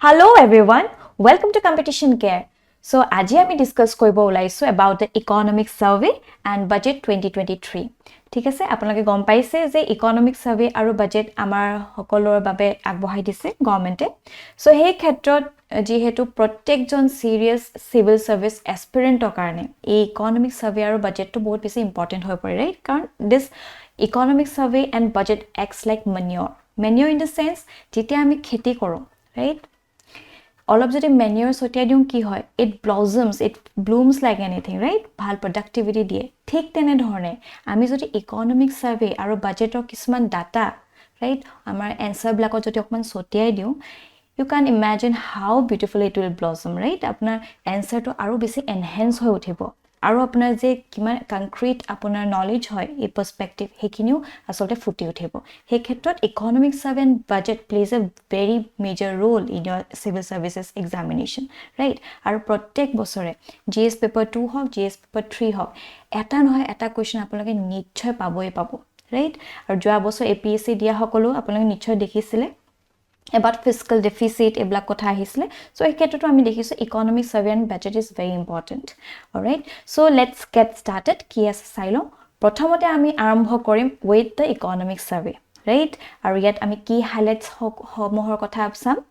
Hello everyone, welcome to Competition Care. So, আজি আমি discuss কৰিব ওলাইছো about the economic survey and budget 2023. ঠিক আছে, আপোনালোকে গম পাইছে যে economic survey আৰু budget আমাৰ সকলোৰ বাবে আগবঢ়াই দিছে গৱৰ্ণমেণ্টে। সো সেই ক্ষেত্ৰত যেহেতু প্ৰত্যেকজন সিৰিয়াস সিভিল সাৰ্ভিস এস্পিৰেন্টৰ কাৰণে এই economic survey আৰু budgetটো বহুত বেছি ইম্পৰ্টেন্ট হৈ পৰে, ৰাইট? কাৰণ this economic survey and budget acts like manure in the sense যেতিয়া আমি খেতি কৰো, right? All of the manure sotiadium ki hoy, it blossoms, it blooms like anything, right? Bhal productivity diye. Thik tene dhorne, ami jodi economic survey aro budget or kisman data, right? Amar answer blako jodi okman sotiadium, you can imagine how beautifully it will blossom, right? Apnar answer to aro besi enhance hoy uthibo. আৰু আপোনাৰ যে কিমান concrete আপোনাৰ knowledge হয় এই পাৰ্সপেক্টিভ হেকিনিও আসলে ফুটি উঠিব সেই ক্ষেত্ৰত economic survey and budget plays a very major role in your civil services examination, right? আৰু প্ৰত্যেক বছৰে জিএস পেপাৰ 2 হওক জিএস পেপাৰ 3 হওক এটা নহয় এটা কোৱেশ্চন আপোনালোকে নিশ্চয় পাবই পাব, ৰাইট? আৰু যোৱা বছৰ APSC দিয়া সকলো আপোনালোকে নিশ্চয় দেখিছিলে about fiscal deficit ebla kotha ahisle. So ei khetroto ami dekhisu economic survey and budget is very important. All right, so let's get started. Ki ase sailo prothomote ami arambho korim with the economic survey, right? Aru yat ami ki highlights homohor kotha absam.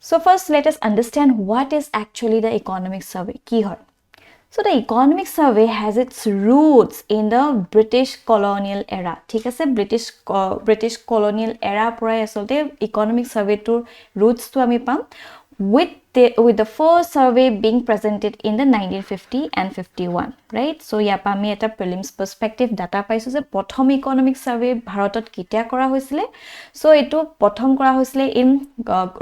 So first let us understand what is actually the economic survey. Ki hoy? So the economic survey has its roots in the British colonial era. ঠিক আছে, British colonial era পৰাই আসলে economic survey tour roots to আমি পাম with the first survey being presented in the 1950 and 51, right? So ইয়াপা আমি এটা prelims perspective data পাইছো যে প্ৰথম economic survey ভাৰতত কেতিয়া কৰা হৈছিলে। So এটো প্ৰথম কৰা হৈছিলে in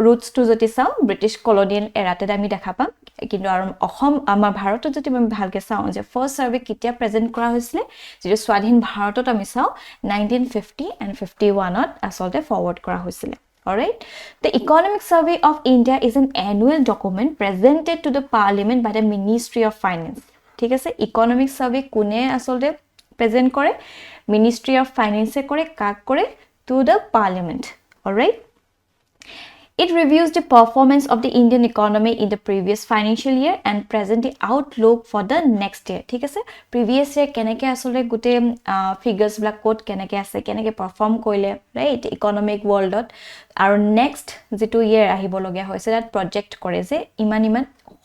roots to যদি চাও British colonial era তে আমি দেখা পাম, কিন্তু আৰু অসম আমাৰ ভাৰতত যদি আমি ভালকে চাও যে ফাৰ্স্ট সাৰ্ভে কেতিয়া প্ৰেজেন্ট কৰা হৈছিলে যেটো স্বাধীন ভাৰতত আমি চাও 1950 and 51 ত আসলে ফৰৱাৰ্ড কৰা হৈছিলে। All right, the economic survey of India is an annual document presented to the parliament by the Ministry of Finance. ঠিক আছে, economic survey কোনে আসলে প্ৰেজেন্ট কৰে? Ministry of Finance কৰে, কাক কৰে? To the parliament. All right, it reviews the performance of the Indian economy in the previous financial year and present the outlook for the next year. ঠিক আছে, previous year কেনেকে আসলে গুটে figures black code কেনেকে আছে কেনেকে perform কৰিলে, right? economic world আৰু next যেটো year আহিব লগা হৈছে that project কৰে যে ইমান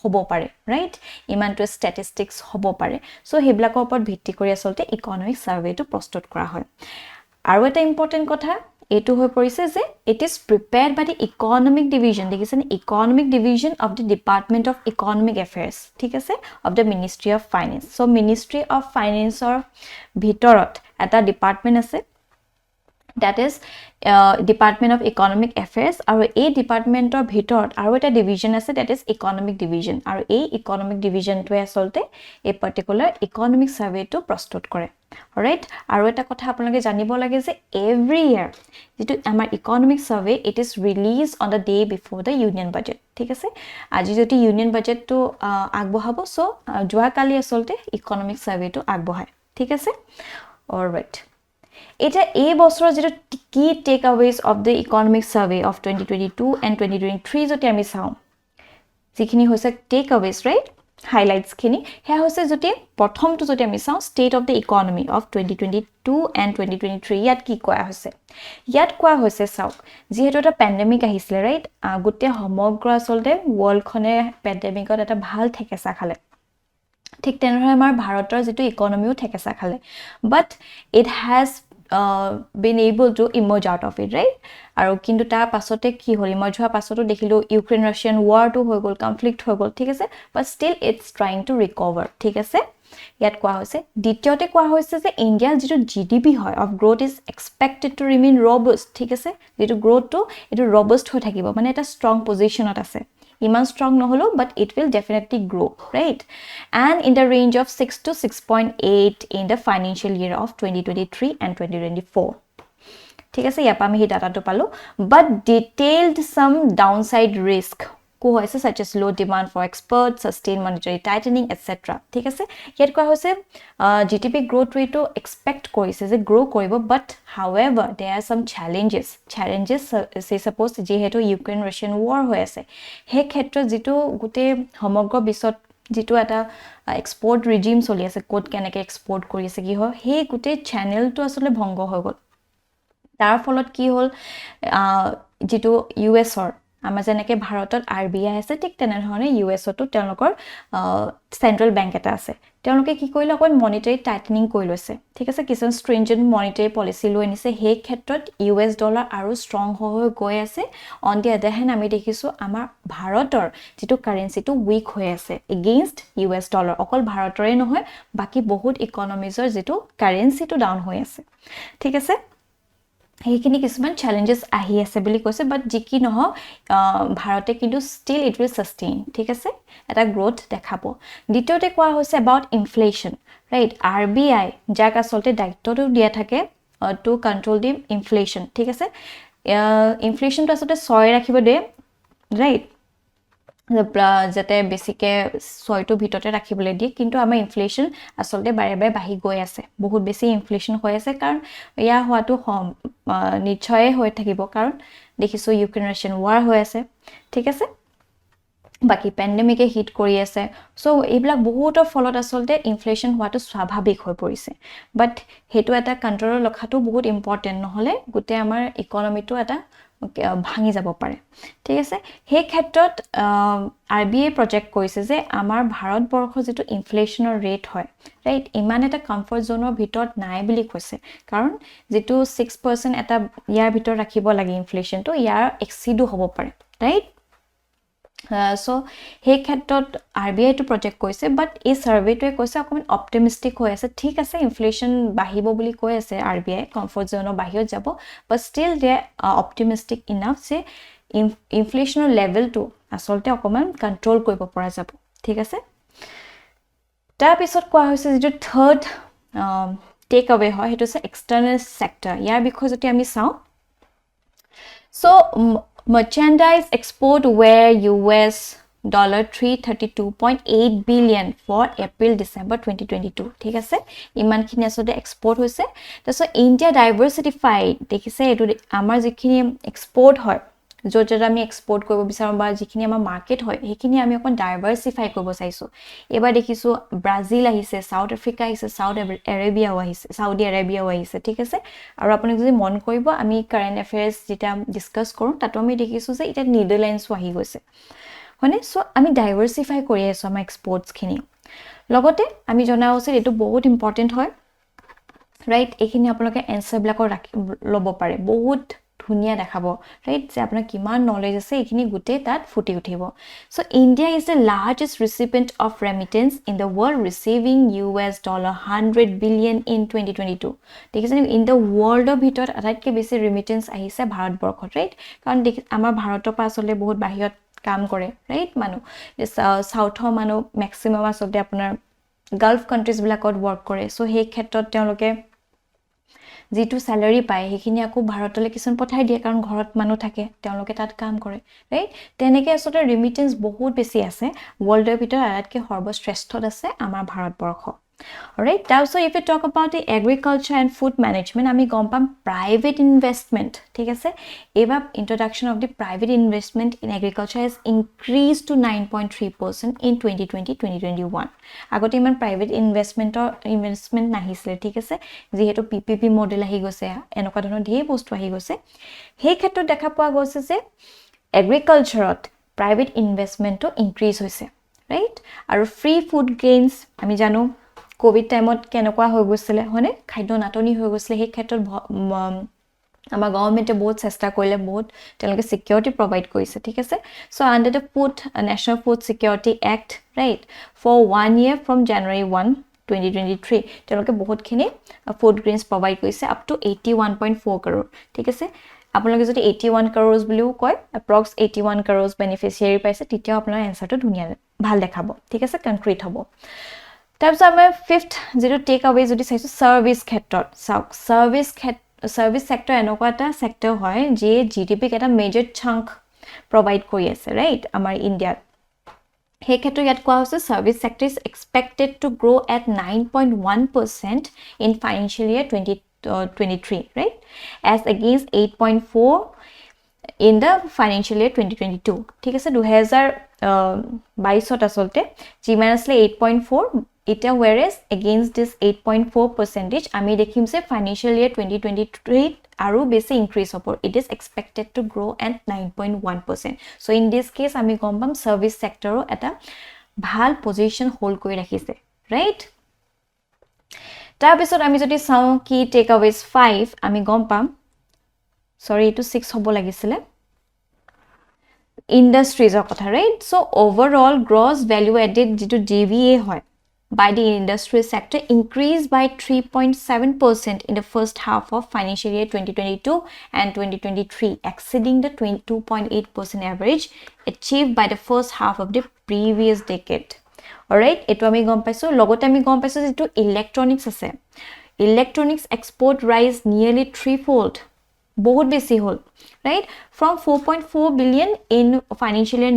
হ'ব পাৰে, right? ইমানটো statistics হ'ব পাৰে। so হেবিলাকৰ ওপৰত ভিত্তি কৰি আসলে economic survey টো প্ৰস্তুত কৰা হয়। আৰু এটা ইম্পৰ্টেন্ট কথা এটো হৈ পৰিছে যে it is prepared by the economic division, দেখিছেনে? economic division of the Department of Economic Affairs, ঠিক আছে, of the Ministry of Finance. so Ministry of Finance or ভিতৰত এটা ডিপাৰ্টমেন্ট আছে, that is Department of Economic Affairs, আৰু এই ডিপাৰ্টমেন্টৰ ভিতৰত আৰু এটা ডিভিজন আছে, that is Economic Division, আৰু এই Economic Division টোৱে আসলতে এই পাৰ্টিকুলাৰ Economic Survey টো প্ৰস্তুত কৰে। alright, আৰু এটা কথা আপোনালোকে জানিব লাগে যে every year যেটো আমাৰ Economic Survey it is released on the day before the Union Budget, ঠিক আছে? আজি যদি Union Budget টো আগবঢ়াব so যোৱা কালি আসলতে Economic Survey টো আগবঢ়ায়, ঠিক আছে? alright, এটা এই বছৰৰ যেটো কি takeaways of the economic survey of 2022 and 2023 যদি আমি চাও যিখিনি হৈছে টেকঅৱেজ, ৰাইট? হাইলাইটস খিনি হেয়া হৈছে যদি প্ৰথমটো যদি আমি চাও state of the economy of 2022 and 2023 ইয়াত কি কোৱা হৈছে? ইয়াত কোৱা হৈছে চাওক যেহেতু এটা পেন্ডেমিক আহিছিলে, ৰাইট? গুটে সমগ্ৰ আসলতে ওয়াৰ্ল্ডখনে পেন্ডেমিকত এটা ভাল ঠেকেচা খালে, ঠিক তেনেদৰে আমাৰ ভাৰতৰ যেটো ইকোনমিও ঠেকেচা খালে, but it has been able to emerge out of it, right? আৰু কিন্তু তাৰ পাছতে কি হ'ল ইমাৰ্জ হোৱা পাছতো দেখিলো ইউক্ৰেইন ৰাছিয়ান ওয়াৰ টো হৈ গল, কনফ্লিক্ট হৈ গল, ঠিক আছে, but still it's trying to recover, ঠিক আছে? ইয়াত কোৱা হৈছে দ্বিতীয়তে কোৱা হৈছে যে ইণ্ডিয়াৰ যেটো জিডিপি হয় of growth is expected to remain robust, ঠিক আছে? যেটো গ্ৰোথ টো এটো robust হৈ থাকিব, মানে এটা ষ্ট্ৰং পজিশনত আছে, ইমান strong নহলো but it will definitely grow, right? and in the range of 6 to 6.8 in the financial year of 2023 and 2024, ঠিক আছে? ইয়াপা আমি হি ডাটাটো পালো, but detailed some downside risk কো হৈছে such as low demand for exports, sustained monetary tightening, etc. ঠিক আছে ইয়াত কোৱা হৈছে GDP growth rate to expect কৰিছে যে grow কৰিব but however there are some challenges say suppose যেহেতু ইউক্ৰেইন ৰাছিয়ান war হৈ আছে হে ক্ষেত্ৰত যেটো গুটে সমগ্ৰ বিশ্বত যেটো এটা এক্সপোৰ্ট ৰিজিম চলি আছে কোড কেনেকে এক্সপোৰ্ট কৰি আছে কি হয় হে গুটে চ্যানেলটো আসলে ভংগ হৈ গল তাৰ ফলত কি হল যেটো ইউএছৰ আমাৰ যেনেকে ভাৰতত আৰবিআই আছে ঠিক তেনেধৰণে ইউএছতো তেওঁলোকৰ সেন্ট্ৰেল বেংক এটা আছে তেওঁলোকে কি কৰিলে অকন মনিটাৰী টাইটেনিং কৰি লৈছে ঠিক আছে কিছন স্ট্ৰিঞ্জেন্ট মনিটাৰী পলিসি লৈ নিছে হে ক্ষেত্ৰত ইউএছ ডলাৰ আৰু ষ্ট্ৰং হৈ গৈ আছে অন দি আদাৰ হেণ্ড আমি দেখিছো আমাৰ ভাৰতৰ যেটো কাৰেন্সিটো উইক হৈ আছে এগেইনষ্ট ইউএছ ডলাৰ অকল ভাৰতৰে নহয় বাকি বহুত ইকনমিজৰ যেটো কাৰেন্সিটো ডাউন হৈ আছে ঠিক আছে হেখিনি কিছুমান চ্যালেঞ্জেস আহি আছে বুলি কৈছে বাট জিকি নহ ভাৰতে কিন্তু স্টিল ইট উইল সাস্টেইন ঠিক আছে এটা গ্ৰোথ দেখাব দ্বিতীয়তে কোৱা হৈছে about inflation right RBI যাক আসলতে দায়িত্বটো দিয়া থাকে টু কন্ট্ৰোল দি ইনফ্লেশন ঠিক আছে ইনফ্লেশনটো আসলতে 6 ৰাখিব দে ৰাইট যাতে বেছিকে 6টো ভিতৰতে ৰাখিবলৈ দিয়ে কিন্তু আমাৰ ইনফ্লেশন আসলতে বাৰে বাৰে বাঢ়ি গৈ আছে বহুত বেছি ইনফ্লেশন হৈ আছে কাৰণ ইয়া হোৱাটো নিশ্চয় হৈ থাকিব কাৰণ দেখিছো ইউক্ৰেইন ৰাছিয়ান war হৈ আছে ঠিক আছে বাকি পেন্ডেমিকে হিট কৰি আছে সো এইবিলাক বহুতৰ ফলত আসলতে ইনফ্লেশন হোৱাটো স্বাভাৱিক হৈ পৰিছে বাট হেতু এটা কন্ট্ৰোলৰ লখাটো বহুত ইম্পৰ্টেন্ট নহলে গুটে আমাৰ ইকনমিটো এটা ভাঙি যাব পাৰে ঠিক আছে হে ক্ষেত্ৰত আৰবিআই প্ৰজেক্ট কৰিছে যে আমাৰ ভাৰতবৰ্ষ যেটো ইনফ্লেশনৰ ৰেট হয় ৰাইট ইমান এটা কমফৰ্ট জোনৰ ভিতৰত নাই বুলি কৈছে কাৰণ যেটো 6% এটা ইয়াৰ ভিতৰত ৰাখিব লাগে ইনফ্লেশনটো ইয়াৰ এক্সিডো হ'ব পাৰে ৰাইট সো হে ক্ষেত্ৰত আৰবিআই টু প্ৰজেক্ট কৰিছে বাট এই সাৰ্ভেটোৱে কৈছে অকমান অপটিমিস্টিক হৈ আছে ঠিক আছে ইনফ্লেশন বাঢ়িব বুলি কৈ আছে আৰবিআই কমফৰ্ট জোনৰ বাহিৰত যাব but still they optimistic enough যে ইনফ্লেশনৰ লেভেলটো আসলতে অকমান কন্ট্ৰোল কৰিব পৰা যাব ঠিক আছে তাৰ পিছত কোৱা হৈছে যে থাৰ্ড টেক অৱে হয় হেতু আছে এক্সটাৰ্নাল সেক্টৰ ইয়াৰ বিষয়ে যদি আমি চাও so merchandise export were US $332.8 billion for April December 2022 ঠিক আছে ইমান খিনি আসলে এক্সপোর্ট হৈছে তাসো ইন্ডিয়া ডাইভাৰ্সিফাইড দেখিছে এটো আমাৰ যিখিনি এক্সপোৰ্ট হয় য'ত আমি এক্সপোৰ্ট কৰিব বিচাৰো বা যিখিনি আমাৰ মাৰ্কেট হয় হেখিনি আমি অকন ডাইভাৰ্সিফাই কৰিব চাইছো এবাৰ দেখিছো ব্ৰাজিল আহিছে সাউথ আফ্ৰিকা আহিছে সাউদি আৰবিয়া আহিছে ঠিক আছে আৰু আপুনি যদি মন কৰিব আমি কাৰেন্ট এফেয়াৰ্স যেটা ডিসকাস কৰো তাতো আমি দেখিছো যে এটা নেদাৰল্যান্ডছ আহি গৈছে হনে সো আমি ডাইভাৰ্সিফাই কৰি আছো আমাৰ এক্সপোৰ্টস খিনি লগতে আমি জনা উচিত এটো বহুত ইম্পৰ্টেন্ট হয় ৰাইট এখিনি আপোনালোকে এনসাৰ ব্লকৰ লব পাৰে বহুত ধুনিয়া দেখাব ৰাইট যে আপোনাৰ কিমান নলেজ আছে এখিনি গুটে তাত ফুটি উঠিব so India is the largest recipient of remittance in the world receiving $100 billion in 2022 দেখিছে ইন দ্য ওয়াৰ্ল্ডৰ ভিতৰত আটাইতকৈ বেছি ৰেমিটেন্স আহিছে ভাৰতবৰ্ষত ৰাইট কাৰণ আমাৰ ভাৰতৰ পৰা আসলে বহুত বাহিৰত কাম কৰে ৰাইট মানুহ সাউথৰ মানুহ ম্যাক্সিমাম আসলে আপোনাৰ গালফ কান্ট্ৰিজ বিলাকত ওয়াৰ্ক কৰে সো হে ক্ষেত্ৰত তেওঁলোকে যেটো স্যালাৰি পায় হেখিনি আকো ভাৰতলৈ কিছন পঠাই দিয়ে কাৰণ ঘৰত মানুহ থাকে তেওঁলোকে তাত কাম কৰে ৰাইট তেনেকে আসলে ৰেমিটেন্স বহুত বেছি আছে ওয়াৰ্ল্ডৰ ভিতৰত আটাইতকৈ সৰ্বশ্ৰেষ্ঠত আছে আমাৰ Bharatvarsha alright so if we talk about the agriculture and food management আমি গম পাম private investment ঠিক আছে এবাৰ introduction of the private investment in agriculture has increased to 9.3% in 2020-2021 আগতে ইমান private investment নাহিছিলে ঠিক আছে যেহেতু PPP মডেল আহি গৈছে এনেকুৱা ধৰণৰ ধেৰ বস্তু আহি গৈছে সেই ক্ষেত্ৰত দেখা পোৱা গৈছে যে agricultureত private investmentটো increase হৈছে right আৰু free food gains আমি জানো কোভিড টাইমত কেনেকুৱা হৈ গৈছিল হনে খাদ্য নাটনি হৈ গৈছিল সেই ক্ষেত্ৰত আমাৰ গভৰ্নমেন্টে বহুত চেষ্টা কৰিলে বহুত তেওঁলোকে সিকিউৰিটি প্ৰভাইড কৰিছে ঠিক আছে so under the food national food security act right for 1 year from January 1 2023 তেওঁলোকে বহুতখিনি ফুড গ্ৰেইনছ প্ৰভাইড কৰিছে আপ টু 81.4 crore ঠিক আছে আপোনালোকে যদি 81 crores বুলিও কয় approx 81 crores বেনিফিচিয়াৰি পাইছে তেতিয়া আপোনাৰ এনসাৰটো ধুনিয়া ভাল দেখাব ঠিক আছে কনক্ৰিট হ'ব তাৰপিছত আমাৰ ফিফথ যেটো টেক অৱে যদি চাইছো সাৰ্ভিস ক্ষেত্ৰত সাৰ্ভিস সেক্টৰ এনেকুৱা এটা সেক্টৰ হয় যে জিডিপি ক এটা মেজৰ চাংক provide কৰি আছে right আমাৰ ইণ্ডিয়াত সেই ক্ষেত্ৰত ইয়াত কোৱা হৈছে service sector is expected to grow at 9.1% in financial year 2023 right as against 8.4 in the financial year 2022 ঠিক আছে 2022 আসলতে যিমান আসলে 8.4 এটা whereas against this 8.4% আমি দেখিম যে financial year 2023 আৰু বেছি increase হ'ব it is expected to grow at 9.1% so in this case আমি গম পাম service sector এটা ভাল position hold কৰি ৰাখিছে right তাৰ পিছত আমি যদি চাওঁ কি takeaways 5 আমি গম পাম sorry itu 6 hobo lagisile industries or kotha right so overall gross value added jitu GVA hoy by the industry sector increased by 3.7% in the first half of financial year 2022 and 2023 exceeding the 22.8% average achieved by the first half of the previous decade all right eto ami gom paiso logote ami gom paiso jitu electronics ase electronics export rise nearly threefold বহুত বেছি হল right from 4.4 billion in financial year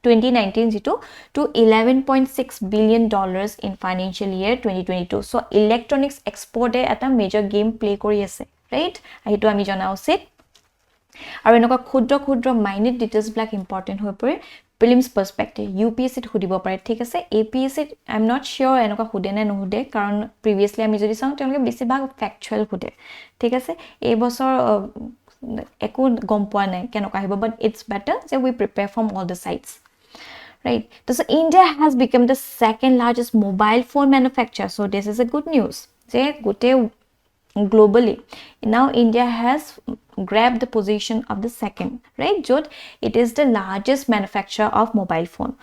2019 jitu to 11.6 billion dollars in financial year 2022 so electronics export e eta major game play kori ase right aitu ami jana usit aru enoka khudro minute details black important hoy pore prelims perspective UPSC hudibo pare thik ase APSC I'm not sure enoka hude na nohude karon previously ami jodi saung teloke besi bag factual hude thik ase ei bosor eku gom poa nai kenoka hibo but it's better so we prepare from all the sides right so India has become the second largest mobile phone manufacturer so this is a good news je gote globally now India has grabbed the position of the second right jod it is the largest manufacturer of mobile phone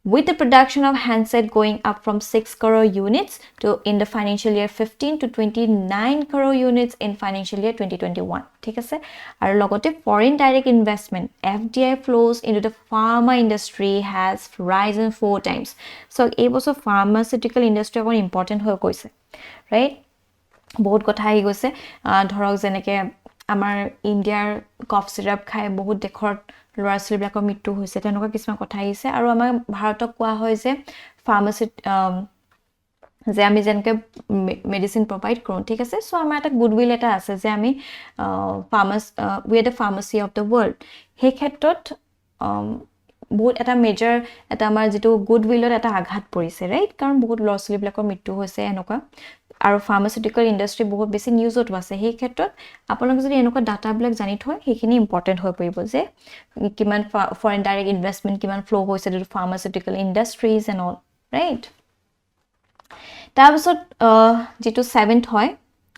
with the production of handset going up from 6 crore units to in the financial year 15 to 29 crore units in financial year 2021 ঠিক আছে আৰু লগতে foreign direct investment FDI flows into the pharma industry has risen 4 times so এই বছৰ pharmaceutical industry অকন important হৈ গৈছে right বহুত কথা আহি গৈছে ধৰক যেনেকে আমাৰ ইণ্ডিয়াৰ কফ সিৰাপ খাই বহুত দেখৰ লৰাছলি ব্লাকৰ মৃত্যু হৈছে তেনেকুৱা কিছুমান কথা আহিছে আৰু আমাৰ ভাৰতক কোৱা হয় যে ফাৰ্মাসি যে আমি যেনকে মেডিসিন প্ৰভাইড কৰোঁ ঠিক আছে সো আমাৰ এটা গুডউইল এটা আছে যে আমি we are the pharmacy of the world সেই ক্ষেত্ৰত বহুত এটা মেজৰ এটা আমাৰ যেটো গুডউইলত এটা আঘাত পৰিছে ৰাইট কাৰণ বহুত লৰাছলি ব্লাকৰ মৃত্যু হৈছে এনেকুৱা আৰু ফাৰ্মাসিউটিক্যাল ইন্ডাস্ট্ৰি বহুত বেছি নিউজত আছে সেই ক্ষেত্ৰত আপোনালোক যদি এনেকুৱা ডাটা ব্লক জানি থয় সেইখিনি ইম্পৰ্টেন্ট হৈ পৰিব যে কিমান ফৰেন ডাইৰেক্ট ইনভেষ্টমেন্ট কিমান ফ্লো হৈছে টু ফাৰ্মাসিউটিক্যাল ইন্ডাস্ট্ৰিজ এণ্ড অল ৰাইট তাৰপিছত যেটো 7th হয়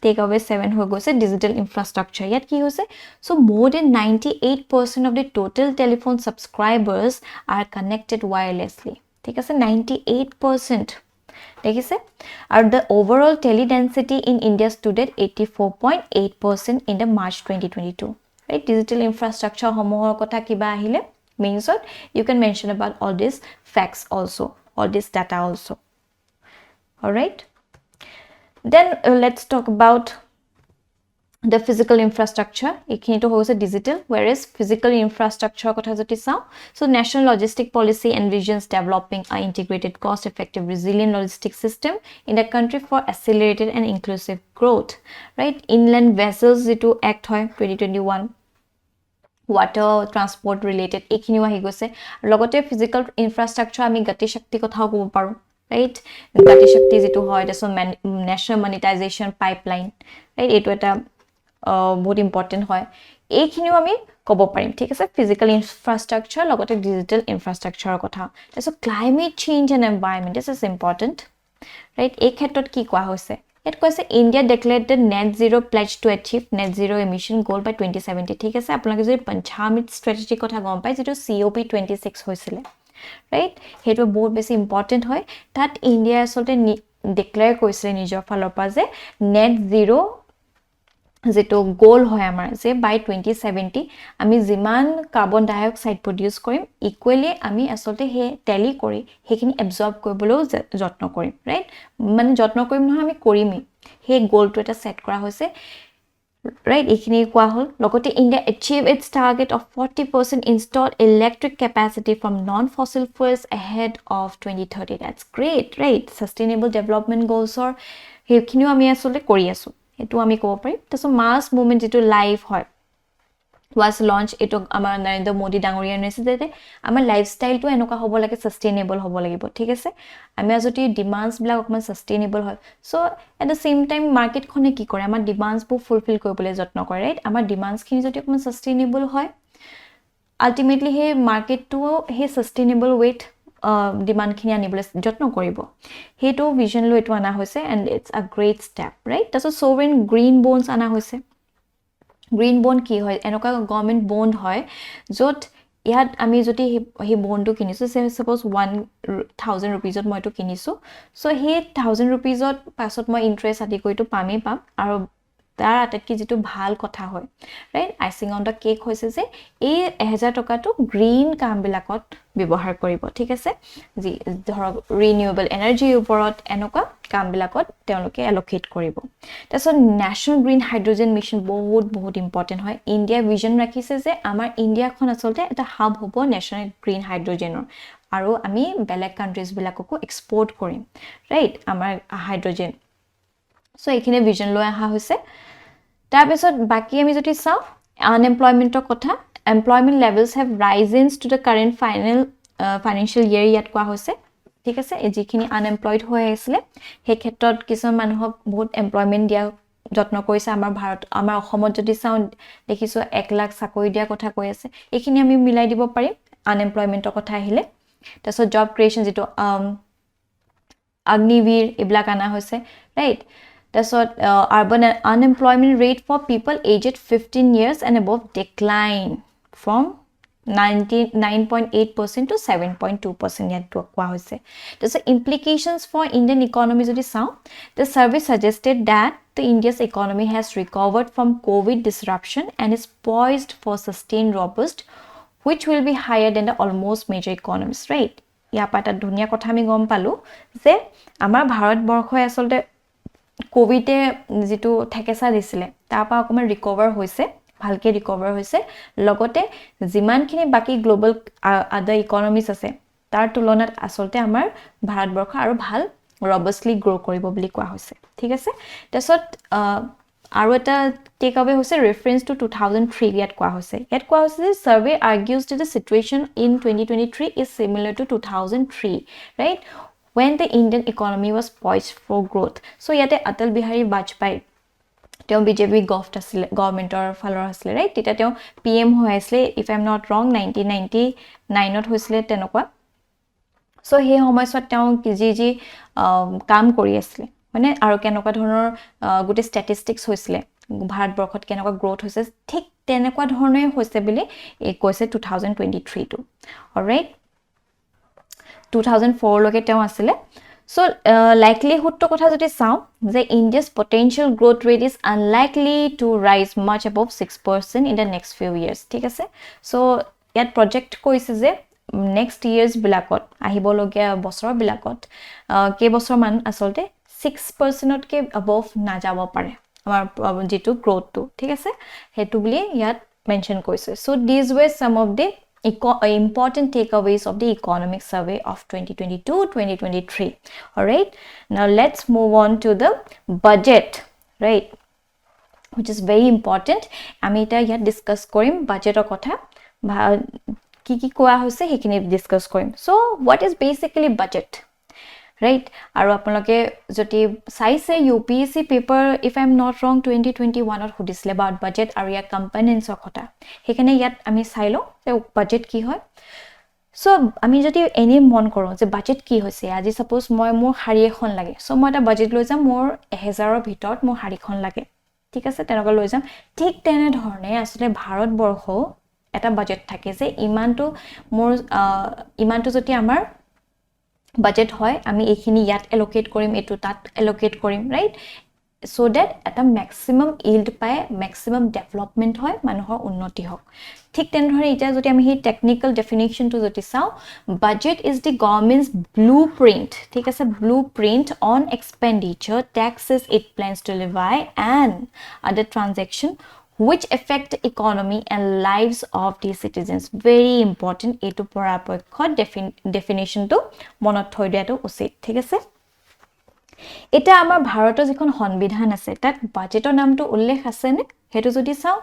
টেক অৱে 7 হৈ গৈছে ডিজিটেল ইনফ্ৰাষ্ট্ৰাকচাৰ ইয়াত কি হৈছে so more than 98% of the total telephone subscribers are connected wirelessly ঠিক আছে 98% দেখিছে আৰু the overall tele density in India stood at 84.8% in the March 2022 right digital infrastructure সমূহৰ কথা কিবা আহিলে meansot you can mention about all these facts also all this data also all right then let's talk about the physical infrastructure ekhinito hoise digital whereas physical infrastructure kotha joti sao so national logistic policy envisions developing an integrated cost effective resilient logistic system in the country for accelerated and inclusive growth right inland vessels jitu act hoy 2021 water transport related ekhiniwa hi goise logote physical infrastructure ami gati shakti kotha kobo paru right gati shakti jitu hoy deso national monetization pipeline right etu eta বহুত important হয় এইখিনিও আমি কব পাৰিম ঠিক আছে physical infrastructure লগতে digital ইনফ্ৰাষ্ট্ৰাকচাৰৰ কথা তাৰপিছত climate change and environment this is important right এই ক্ষেত্ৰত কি কোৱা হৈছে ইয়াত কৈছে India declared the net zero pledge to achieve net zero emission goal by 2070 ঠিক আছে আপোনালোকে যদি পঞ্চামিট ষ্ট্ৰেটেজি কথা গম পায় যেটো COP 26 হৈছিল ৰাইট হেটো বহুত বেছি ইম্পৰ্টেন্ট হয় তাত ইণ্ডিয়া আসলতে ডিক্লেয়াৰ কৰিছে নিজৰ ফালৰ পৰা যে নেট জিৰো যেটো গোল হয় আমাৰ যে বাই 2070 আমি যিমান কাৰ্বন ডাই অক্সাইড প্ৰডিউস কৰিম ইকুৱেলি আমি আসলতে হে টেলি কৰি হেখিনি এবজৰ্ব কৰিবলৈ যত্ন কৰিম ৰাইট মানে যত্ন কৰিম নহয় আমি কৰিমই হে গোলটো এটা সেট কৰা হৈছে right এইখিনি কোৱা হল লগতে India achieve its target of 40% installed electric capacity from non-fossil fuels ahead of 2030 that's great right sustainable development goals or সেইখিনিও আমি আসলে কৰি আছো এটো আমি ক'ব পাৰিম তাসো মাস মুভমেন্ট যেটো লাইভ হয় was launched eto amar Narendra Modi dangoriya university amar lifestyle to enoka hobo lage sustainable hobo lagibo thik ase ami ajoti demands blak okman sustainable hoy so at the same time market khone ki kore amar demands bu fulfill koribole jotno kore right amar demands khini joti okman sustainable hoy ultimately he market to he sustainable weight demand khini anibole jotno koribo heto vision lo eto ana hoise and it's a great step right taso sovereign green bonds ana hoise green bond কি হয় এনেকা government bond হয় যত ইয়াত আমি যদি হে বন্ডটো কিনিছো সাপোজ 1000 rupeesত মইটো কিনিছো সো হে 1000 rupeesত পাছত মই ইন্টারেস্ট আদি কইটো পামেই পাম আৰু তাৰ আটাইতকৈ যেটো ভাল কথা হয় right icing on the cake হৈছে যে এই 1000 টকাটো গ্ৰীন কাম বিলাকত ব্যৱহাৰ কৰিব ঠিক আছে জি ধৰক ৰিনিউৱেবল এনাৰ্জি ওপৰত এনেকুৱা কাম বিলাকত তেওঁলোকে এলোকেট কৰিব তাৰছত ন্যাশনাল গ্ৰীন হাইড্ৰোজেন মিশন বহুত ইম্পৰ্টেন্ট হয় ইন্ডিয়া ভিজন ৰাখিছে যে আমাৰ ইন্ডিয়াখন আসলতে এটা হাব হ'ব ন্যাশনাল গ্ৰীন হাইড্ৰোজেনৰ আৰু আমি বেলেগ কান্ট্ৰিজ বিলাককো এক্সপোৰ্ট কৰিম ৰাইট আমাৰ হাইড্ৰোজেন সো এইখিনি ভিজন লৈ আহা হৈছে তাৰ পিছত বাকি আমি যদি চাও আনএমপ্লয়মেন্টৰ কথা employment levels have risen to the current financial year ইয়াত কোৱা হৈছে ঠিক আছে যিখিনি আনএমপ্লয়ড হৈ আছিল হে ক্ষেত্ৰত কিছুমান মানুহক বহুত এমপ্লয়মেন্ট দিয়া যত্ন কৰিছে আমাৰ ভাৰত আমাৰ অসমত যদি চাও দেখিছো 1 লাখ চাকৰি দিয়া কথা কৈ আছে এইখিনি আমি মিলাই দিব পাৰিম আনএমপ্লয়মেন্টৰ কথা আহিলে তাৰছত জব ক্ৰিয়েচন যেটো অগ্নিবীৰ এবলা কানা হৈছে ৰাইট তাৰছত urban unemployment rate for people aged 15 years and above decline from 9.8% to 7.2% yet to akwa hoise so implications for Indian economy jodi sao the survey suggested that the India's economy has recovered from covid disruption and is poised for sustained robust which will be higher than the almost major economies right ya pata dunia kotha ami gom palu je amar bharat borkhoi asolte covid e jitu thekesa disile tapa akoma recover hoise ভালকে recover হৈছে লগতে জিমানখিনি বাকি global আদার economies আছে তার তুলনাত আসলতে আমাৰ ভাৰতবৰ্ষ আৰু ভাল ৰবাস্টলি গ্ৰো কৰিব বুলি কোৱা হৈছে ঠিক আছে তাৰছত আৰু এটা টেক অৱে হৈছে ৰেফাৰেন্স টু 2003 ইয়াত কোৱা হৈছে যে survey আর্গুes that the situation in 2023 is similar to 2003 right when the Indian economy was poised for growth so ইয়াতে অটল বিহাৰী বাজপেয়ী তেও বিজেপি গভৰ্নমেন্টৰ ফালৰ আছিল ৰাইট তেতিয়া তেও পিএম হৈ আছিল ইফ আই এম নট ৰং 1999 ত হৈছিল তেনেকুৱা সো হে সময়ছত তেও জি কাম কৰি আছিল মানে আৰু কেনেকুৱা ধৰণৰ গুটি ষ্টেটিষ্টিক্স হৈছিল ভাৰতবৰ্ষত কেনেকুৱা গ্ৰোথ হৈছে ঠিক তেনেকুৱা ধৰণে হৈছে বুলি কৈছে 2023 টো অলৰাইট 2004 লকে তেও আছিল So likelihood to kotha jodi sao the India's potential growth rate is unlikely to rise much above 6% in the next few years ঠিক আছে so yat project koise je next years bilakot ahibologia bosor bilakot ke bosor man asolte 6% ot ke above na jabo pare amar jitu growth to ঠিক আছে hetu buli yat mention koise so these were some of the important takeaways of the economic survey of 2022-2023 all right now let's move on to the budget right which is very important ami eta here discuss korim budget or kotha ki koa hoise hekini discuss korim so what is basically budget right aru apnaloke joti saise UPSC paper if I am not wrong 2021 ot hudisle about budget aru ya components of kotha hekane yat ami sailo je budget ki hoy so ami joti any mon koro je budget ki hoise aji suppose moi mor hari ekhon lage so moi ta budget loi jam mor 1000 er bhitor mor hari khon lage ঠিক আছে তেনেকা লৈ যাম ঠিক তেনে ধৰণে আসলে ভাৰত বৰ্ষ এটা বাজেট থাকে যে ইমানটো যদি আমাৰ budget hoy ami ekhini yat allocate korim etu tat allocate korim right so that at a maximum yield pae maximum development hoy manuhor unnoti hok ঠিক তেনেধৰণে এতিয়া যদি আমি সেই টেকনিক্যাল ডেফিনেশনটো যদি চাও budget is the government's blueprint ঠিক আছে blueprint on expenditure taxes it plans to levy and other transaction which affect the economy and lives of the citizens very important etu porapokho definition to monot thoi diato usit thik ase eta amar bharator jikhon সংবিধান আছে তাত বাজেটৰ নামটো উল্লেখ আছে নে হেতু যদি চাও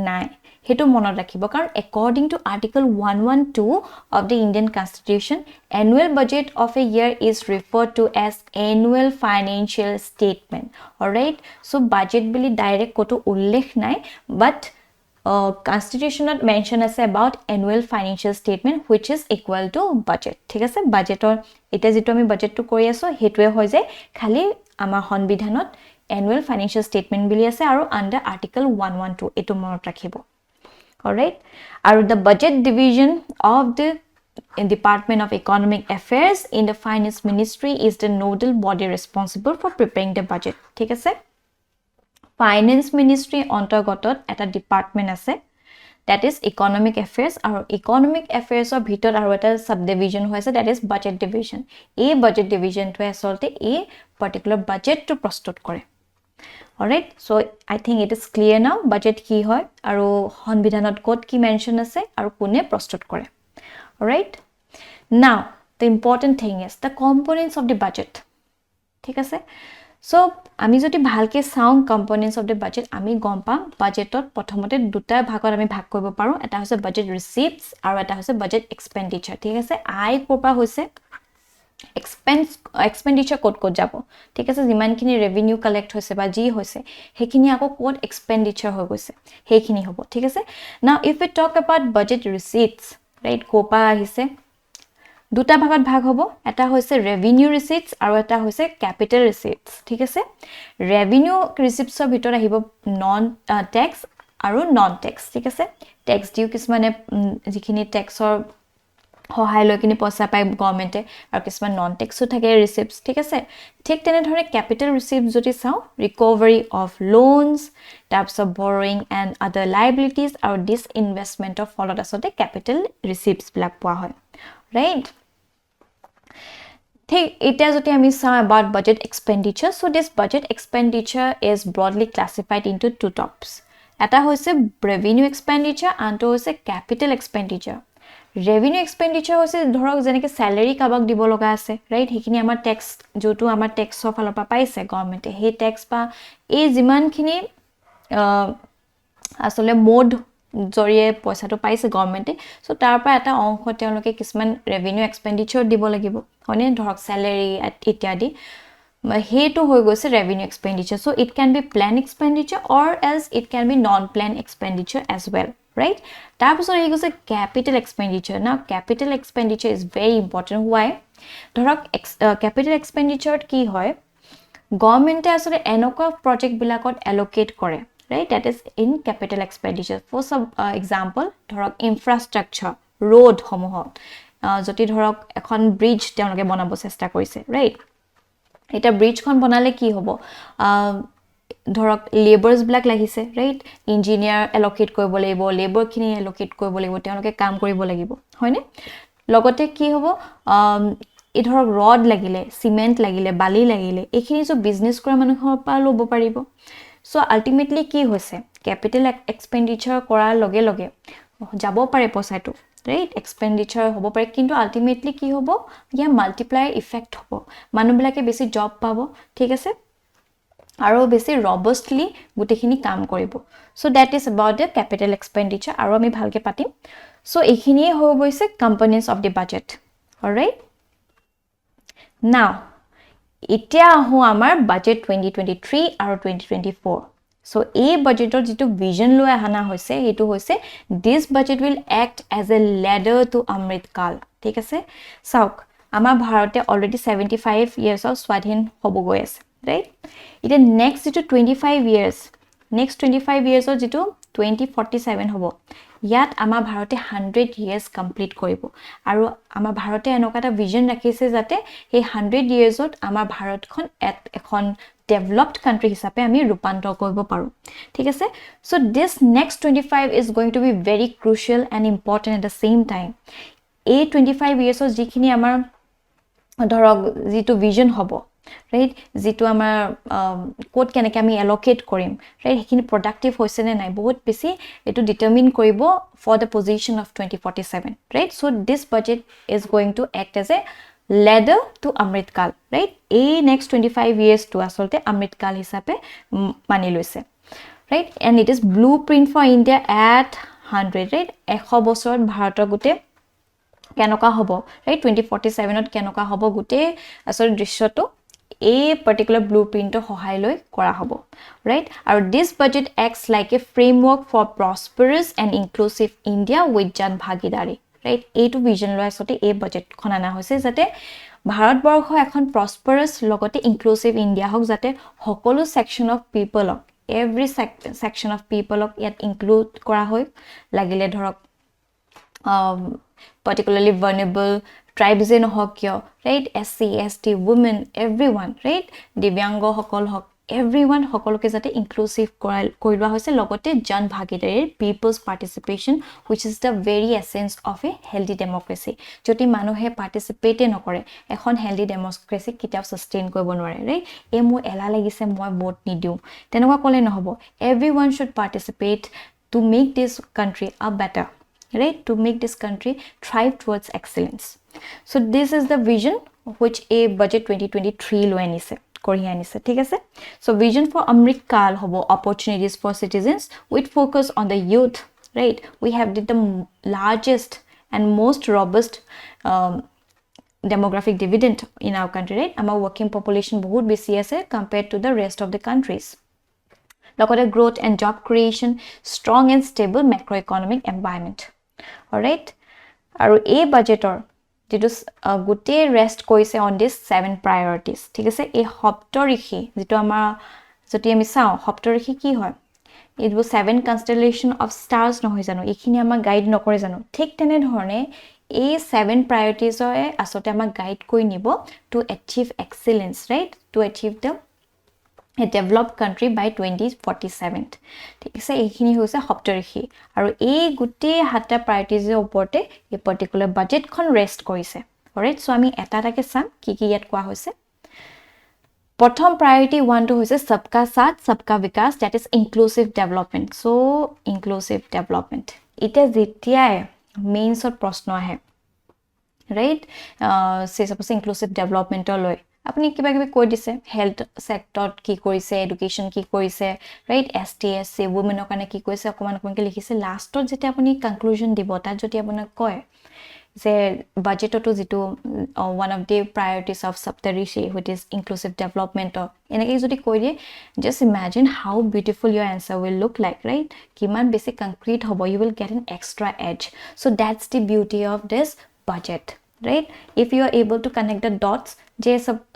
নাই হেতু মনত ৰাখিব কাৰণ according to article 112 of the Indian constitution annual budget of a year is referred to as annual financial statement all right so budget bili direct koto ullekh nai but constitution mention as about annual financial statement which is equal to budget ঠিক আছে budgetor eta jitu ami budget to koi aso hetue hoy je khali amar সংবিধানত annual financial statement bili ase aru under article 112 etu monot rakhibo all right aru the budget division of the Department of Economic Affairs in the Finance Ministry is the nodal body responsible for preparing the budget ঠিক আছে Finance Ministry অন্তৰ্গতত এটা department আছে that is Economic Affairs আৰু Economic Affairs ৰ ভিতৰত আৰু এটা subdivision হৈছে that is Budget Division এই Budget Division টো আসলতে এই particular budget টো প্ৰস্তুত কৰে alright so I think it is clear now budget কি হয় আৰু সংবিধানত ক'ত কি মেনশন আছে আৰু কোনে প্ৰস্তুত কৰে alright now the important thing is the components of the budget ঠিক আছে so আমি যদি ভালকে চাও components of the budget আমি গম পাম বাজেটত প্ৰথমতে দুটা ভাগত আমি ভাগ কৰিব পাৰো এটা হৈছে budget receipts আৰু এটা হৈছে budget expenditure ঠিক আছে আই কোপা হৈছে expenditure ক'ত ক'ত যাব ঠিক আছে যিমানখিনি revenue collect হৈছে বা জি হৈছে হেখিনি আকৌ ক'ত expenditure হৈ গৈছে হেখিনি হ'ব ঠিক আছে now if we talk about budget receipts right কোপা আহিছে দুটা ভাগত ভাগ হ'ব এটা হৈছে revenue receipts আৰু এটা হৈছে capital receipts ঠিক আছে revenue receipts ৰ ভিতৰ আহিব non tax আৰু non tax ঠিক আছে tax due কিছুমানে যিখিনি taxৰ সহায় লৈ কিনি পইচা পাই গৱৰ্ণমেণ্টে আৰু কিছুমান নন টেক্সও থাকে ৰিসিপ্টস ঠিক আছে ঠিক তেনে ধৰণে ক্যাপিটাল ৰিসিপ্ট যদি চাও recovery of loans types of borrowing and other liabilities আৰু ডিস ইনভেষ্টমেন্টৰ ফলত আসলে ক্যাপিটাল ৰিসিপ্টস বিলাক পোৱা হয় ৰাইট ঠিক এটা যদি আমি চাও about budget expenditure so this budget expenditure is broadly classified into two types এটা হৈছে revenue expenditure আনটো হৈছে capital expenditure revenue expenditure হৈছে ধৰক যেনেকে salary কাবাক দিব লগা আছে ৰাইট হেখিনি আমাৰ ট্যাক্স যেটো আমাৰ ট্যাক্সৰ ফালৰ পৰা পাইছে গৱৰ্ণমেণ্টে হে ট্যাক্স বা এই যিমানখিনি আসলে মোড জৰিয়ে পইচাটো পাইছে গৱৰ্ণমেণ্টে সো তাৰ পৰা এটা অংশ তেওঁলোকে কিছুমান revenue expenditure দিব লাগিব হয়নে ধৰক salary ইত্যাদি হেটো হৈ গৈছে revenue expenditure so it can be planned expenditure or else it can be non planned expenditure as well right তাৰপিছত এই গৈছে capital expenditure now capital expenditure is very important why ধৰক capital expenditure কি হয় গৱৰ্ণমেণ্টে আসলে এনেকুৱা প্ৰজেক্ট বিলাকত allocate কৰে right that is in capital expenditure for some example ধৰক infrastructure road সমূহত যদি ধৰক এখন bridge তেওঁলোকে বনাব চেষ্টা কৰিছে right এটা ব্ৰিজখন বনালে কি হ'ব ধৰক লেবাৰস ব্ল্যাক লাগিছে ৰাইট ইঞ্জিনিয়াৰ এলোকেট কৰিব লাগিব লেবাৰ খিনি এলোকেট কৰিব লাগিব তেওঁলোকে কাম কৰিব লাগিব হয়নে লগতে কি হ'ব এই ধৰক ৰড লাগিলে সিমেন্ট লাগিলে বালি লাগিলে এইখিনি যে বিজনেস কৰা মানুহৰ পৰা লব পাৰিব সো আলটিমেটলি কি হৈছে ক্যাপিটাল এক্সপেন্ডিচাৰ কৰাৰ লগে লগে যাব পাৰে পইচাটো right expenditure হ'ব পাৰে কিন্তু আলটিমেটলি কি হ'ব ইয়া মাল্টিপ্লায়াৰ ইফেক্ট হ'ব মানুহবিলাকে বেছি জব পাব ঠিক আছে আৰু বেছি ৰবস্টলি গুটেখিনি কাম কৰিব so that is about the capital expenditure আৰু আমি ভালকে পাতিম so এইখিনি হৈ গৈছে components of the budget all right now এতিয়া আহো আমাৰ budget 2023 আৰু 2024 so a budgetor jitu vision lo ahana hoise etu hoise this budget will act as a ladder to amrit kal thik ase sauk amar bharote already 75 years of swadhin hobo goi ase right it next jitu 25 years next 25 years or jitu 2047 hobo yat amar bharote 100 years complete koribo aru amar bharote enoka ta vision rakhise jate he 100 years ot amar bharot khon ekhon developed country হিচাপে আমি ৰূপান্তৰ কৰিব পাৰো ঠিক আছে so this next 25 is going to be very crucial and important at the same time a 25 years যিখিনি আমাৰ ধৰক যেটো ভিজন হ'ব right যেটো আমাৰ কোড কেনেকৈ আমি এলোকেট কৰিম right হেখিনি প্ৰডাক্টিভ হৈছে নে নাই বহুত বেছি এটো ডিটাৰমিন কৰিব for the position of 2047 right so this budget is going to act as a ladder to Amrit Kal right a next 25 years to asolte Amrit Kal hisabe mani loise right and it is blueprint for India at 100 right 100 বছৰত ভাৰতৰ গুটে কেনকা হ'ব right 2047 ত কেনকা হ'ব গুটে আসল দৃশ্যটো a particular blueprint সহায় লৈ কৰা হ'ব right আৰু this budget acts like a framework for prosperous and inclusive India with jan bhagidari right এইটো ভিজন লৈ আসতে এই বাজেট খন আনা হৈছে যাতে ভাৰতবৰ্ষ এখন prosperous লগতে inclusive India হক যাতে সকলো section of people every section of people ইয়াত include কৰা হয় লাগিলে ধৰক particularly vulnerable tribes in hokyo right SC ST women everyone right divyang hokol hok everyone hokoloke jate inclusive koilwa hoise logote jan bhagidari people's participation which is the very essence of a healthy democracy joti manuhe participate nokore ekhon healthy democracy kitap sustain koibo nware right e mo ela lagise moi vote ni diu tenwa kole no hobo everyone should participate to make this country a better right to make this country thrive towards excellence so this is the vision which a budget 2023 lo anise kori anise thik ase so vision for Amrit Kal hobo opportunities for citizens with focus on the youth right we have the largest and most robust demographic dividend in our country right our working population bahut beshi ase compared to the rest of the countries lokote growth and job creation strong and stable macroeconomic environment all right aru a budgetor যেটো গুটে rest কৰিছে on this 7 priorities ঠিক আছে এই সপ্তঋষি যেটো আমাৰ যদি আমি চাও সপ্তঋষি কি হয় it was 7 constellation of stars নহয় জানো এইখিনি আমাৰ গাইড নকৰে জানো ঠিক তেনে ধৰণে এই 7 priorities হয় আসতে আমাৰ গাইড কৰি নিব to achieve excellence right to achieve the a developed country by 2047 ঠিক আছে এইখিনি হৈছে সপ্তঋষি আৰু এই গুটে হাটা প্ৰায়োৰিটিজ ওপৰতে এই পাৰ্টিকুলাৰ বাজেট খন ৰেস্ট কৰিছে অলৰাইট সো আমি এটা টাকে চাম কি কি ইয়াত কোৱা হৈছে প্ৰথম প্ৰায়োৰিটি 1 টো হৈছে সবকা সাথ সবকা বিকাশ that is inclusive development so inclusive development এটা যেতিয়াই মেইনছত প্ৰশ্ন আহে ৰাইট সে সাপোজ inclusive development লৈ আপুনি কিবা কিবি কৈ দিছে হেলথ সেক্টৰত কি কৰিছে এডুকেশন কি কৰিছে ৰাইট STSC womenৰ কাৰণে কি কৰিছে অকমান অকমানকে লিখিছে লাষ্টত যেতে আপুনি কনক্লুজন দিব তাত যদি আপোনাক কয় যে বাজেটটো যেটো one of the priorities of Saptarishi which is inclusive development এনেকৈ যদি কৈ দিয়ে just imagine how beautiful your answer will look like right কিমান বেছি কনক্ৰিট হ'ব you will get an extra edge so that's the beauty of this budget right if you are able to connect the dots যে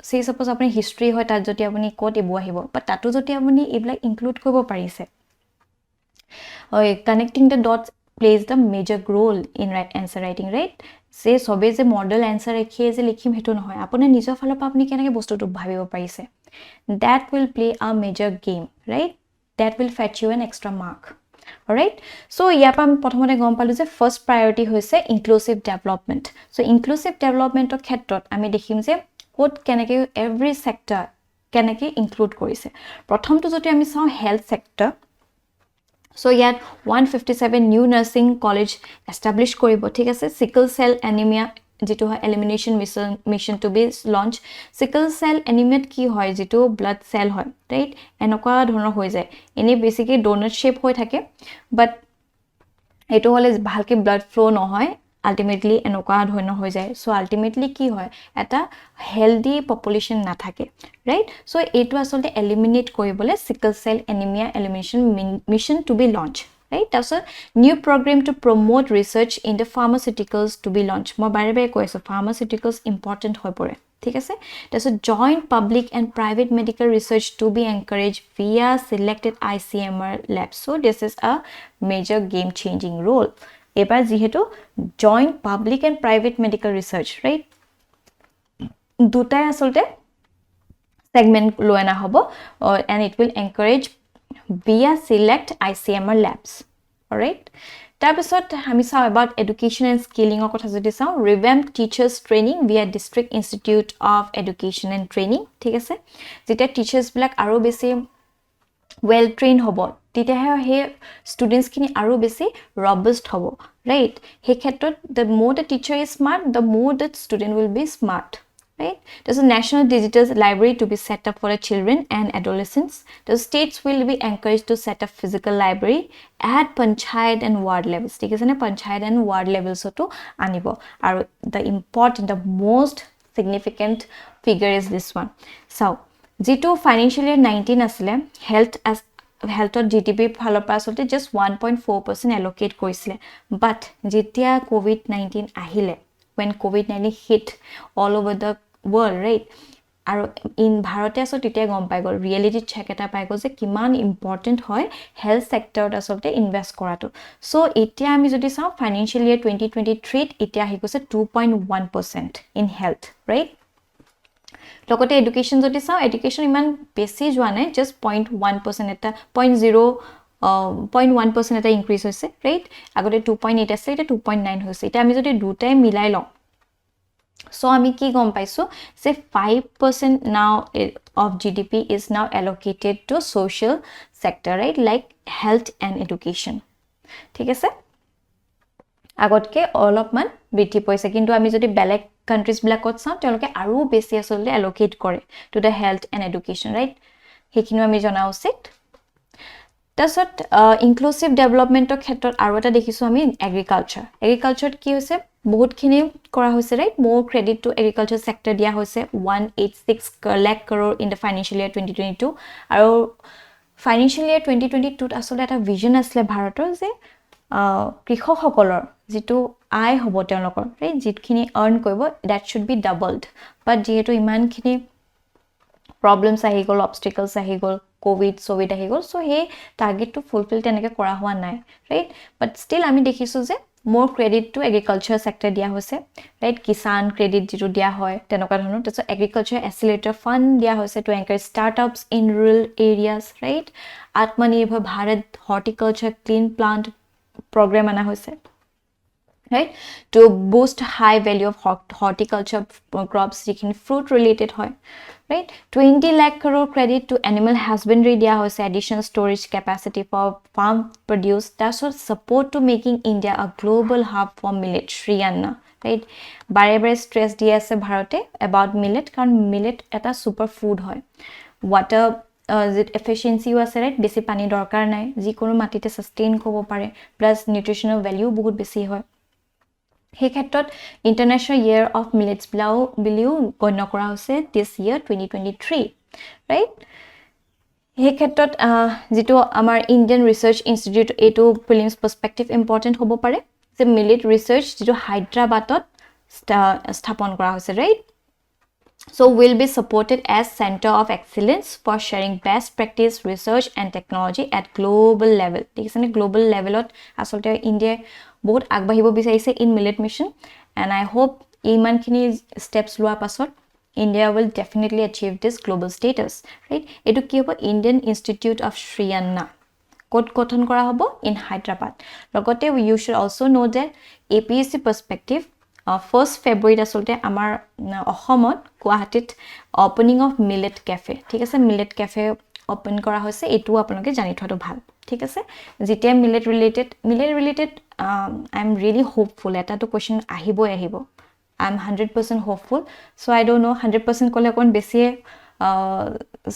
say suppose আপুনি history হয় তাত যদি আপুনি code ইবো আহিব but তাতো যদি আপুনি ইবলাক ইনক্লুড কৰিব পাৰিছে connecting the dots plays the major role in answer writing right say সবে যে মডেল answer ৰাখিয়ে যে লিখিম হেতু নহয় আপুনি নিজৰ ফালৰ পৰা আপুনি কেনেকৈ বস্তুটো ভাবিব পাৰিছে that will play a major game right that will fetch you an extra mark alright so ইয়াপা আমি প্ৰথমতে গম পালো যে ফাৰ্স্ট প্ৰায়োৰিটি হৈছে ইনক্লুসিভ ডেভেলপমেন্ট so ইনক্লুসিভ ডেভেলপমেন্টৰ ক্ষেত্ৰত আমি দেখিম যে কোড কেনেকৈ এভৰি সেক্টৰ কেনেকৈ ইনক্লুড কৰিছে প্ৰথমটো যদি আমি চাও health sector so yet 157 new nursing college establish কৰিব ঠিক আছে sickle cell anemia যেটো হয় elimination mission to be launched sickle cell anemia কি হয় যেটো blood cell হয় right এনেকুৱা ধৰণৰ হৈ যায় এনে বেসিক্যালি ডোনার শেপ হৈ থাকে but এটো হলে ভালকে blood flow নহয় ultimately এনেকুৱা ধৰণৰ হৈ যায় so ultimately কি হয় এটা healthy population না থাকে right so এটো আসলে eliminate কৰিবলে sickle cell anemia elimination mission to be launched right that's a new program to promote research in the pharmaceuticals to be launched মই bare bare কৈছো pharmaceuticals important হৈ পৰে ঠিক আছে that's a joint public and private medical research to be encouraged via selected ICMR labs so this is a major game changing role এবাৰ যেহেতু joint public and private medical research right দুটাই আসলতে segment lo ana hobo, and it will encourage via select ICMR labs. All right. Tarpisot ami saw about education and skilling or kotha jodi saw revamp teachers training via District Institute of Education and Training. Thik ase jeta teachers black aro besi well trained hobo tite he students kini aro besi robust hobo, right? He khetrot the more the teacher is smart, the more the student will be smart. Right? There's a national digital library to be set up for the children and adolescents. The states will be encouraged to set up physical library at panchayat and ward levels. ठीक है ना panchayat and ward levels to anibo. And the important, the most significant figure is this one. So, G2 financial year 19 asile health or GDP ফালৰ পৰা আসলতে just 1.4% allocate কৰিছিলে. But যেতিয়া COVID-19 আহিলে, when COVID-19 hit all over the world, right? Aro in Bharate aso titia gom pai gol reality check eta pai gol je kiman important hoy health sector asolte invest korato. So etia ami jodi saw financial year 2023 etia hi gose 2.1% in health, right? Lokote education jodi saw education iman besi jwa nai, just 0.1% eta 0.1% eta increase hoise, right? Agote 2.8 asile eta 2.9 hoise. Eta ami jodi dutai milai lom. So ami ki gom paiso say 5% now of GDP is now allocated to social sector, right? Like health and education. ঠিক আছে আগতকে অলপমান বৃদ্ধি পাইছে কিন্তু আমি যদি বেলেগ কান্ট্রিজ ব্ল্যাকত চাও তেওঁলোকে আৰু বেছি আসলে allocate কৰে to the health and education, right? হেকিনো আমি জনা উচিত তাছত ইনক্লুসিভ ডেভেলপমেন্টৰ ক্ষেত্ৰত আৰু এটা দেখিছো আমি এগ্ৰিকালচাৰ কি হৈছে বহুত খিনি কৰা হৈছে, right? More credit to agriculture sector দিয়া হৈছে 186 lakh crore in the financial year 2022 আৰু financial year 2022 আসলে এটা vision আসলে ভাৰতৰ যে কৃষকসকলৰ যেটো আয় হ'ব তেওঁলোকৰ, right? যিখিনি earn কৰিব that should be doubled, but যেহেতু ইমানখিনি problems আহি গল, obstacles আহি গল, covid আহি গল, so হে target to fulfill তেনেকে কৰা হোৱা নাই, right? But still আমি দেখিছো যে more credit to agriculture sector দিয়া হৈছে, right? Kisan credit যেটো দিয়া হয় তেনেকুৱা ধৰণৰ তাছত agriculture accelerator fund দিয়া হৈছে to encourage startups in rural areas, right? Atmanirbhar Bharat horticulture clean plant program ana hoise, right? To boost high value of horticulture crops jikin fruit related hoy, right? 20 lakh crore credit to animal husbandry dia hoise, additional storage capacity for farm produce, that's what support to making India a global hub for millet, Shriyanna, right? Bare stress dia ase bharote about millet karon millet eta super food hoy, water efficiency was right, besi pani dorkar nai, jikono matite sustain kobo pare, plus nutritional value বহুত বেছি হয়। হে ক্ষেত্ৰত international year of millets বিলিও গণ্য কৰা হৈছে this year 2023, right? হে ক্ষেত্ৰত যেটো আমাৰ ইন্ডিয়ান ৰিসাৰ্চ ইনষ্টিটিউট এটো প্ৰিলিমছ পাৰ্সপেক্টিভ ইম্পৰ্টেন্ট হ'ব পাৰে যে মিলেট ৰিসাৰ্চ যেটো হায়দৰাবাদত স্থাপন কৰা হৈছে, right? So will be supported as center of excellence for sharing best practice research and technology at global level. Dekhisane global levelot asolte India বহুত আগবাঢ়িব বিচাৰিছে in millet mission, and I hope ইমান খিনি steps লোৱা পাছত India will definitely achieve this global status, right? এটো কি হ'ব Indian Institute of Shriyanna code গঠন কৰা হ'ব in Hyderabad. লগতে you should also know that APSC perspective 1st February আসলতে আমাৰ অসমত গুৱাহাটীত opening of millet cafe, ঠিক আছে? millet cafe open কৰা হৈছে, এটো আপোনালোকে জানি থোৱাটো ভাল, ঠিক আছে? যেতিয়া millet related I'm really hopeful এটা তো question আহিব I'm 100% hopeful, so I don't know 100% কলে কোন বেছি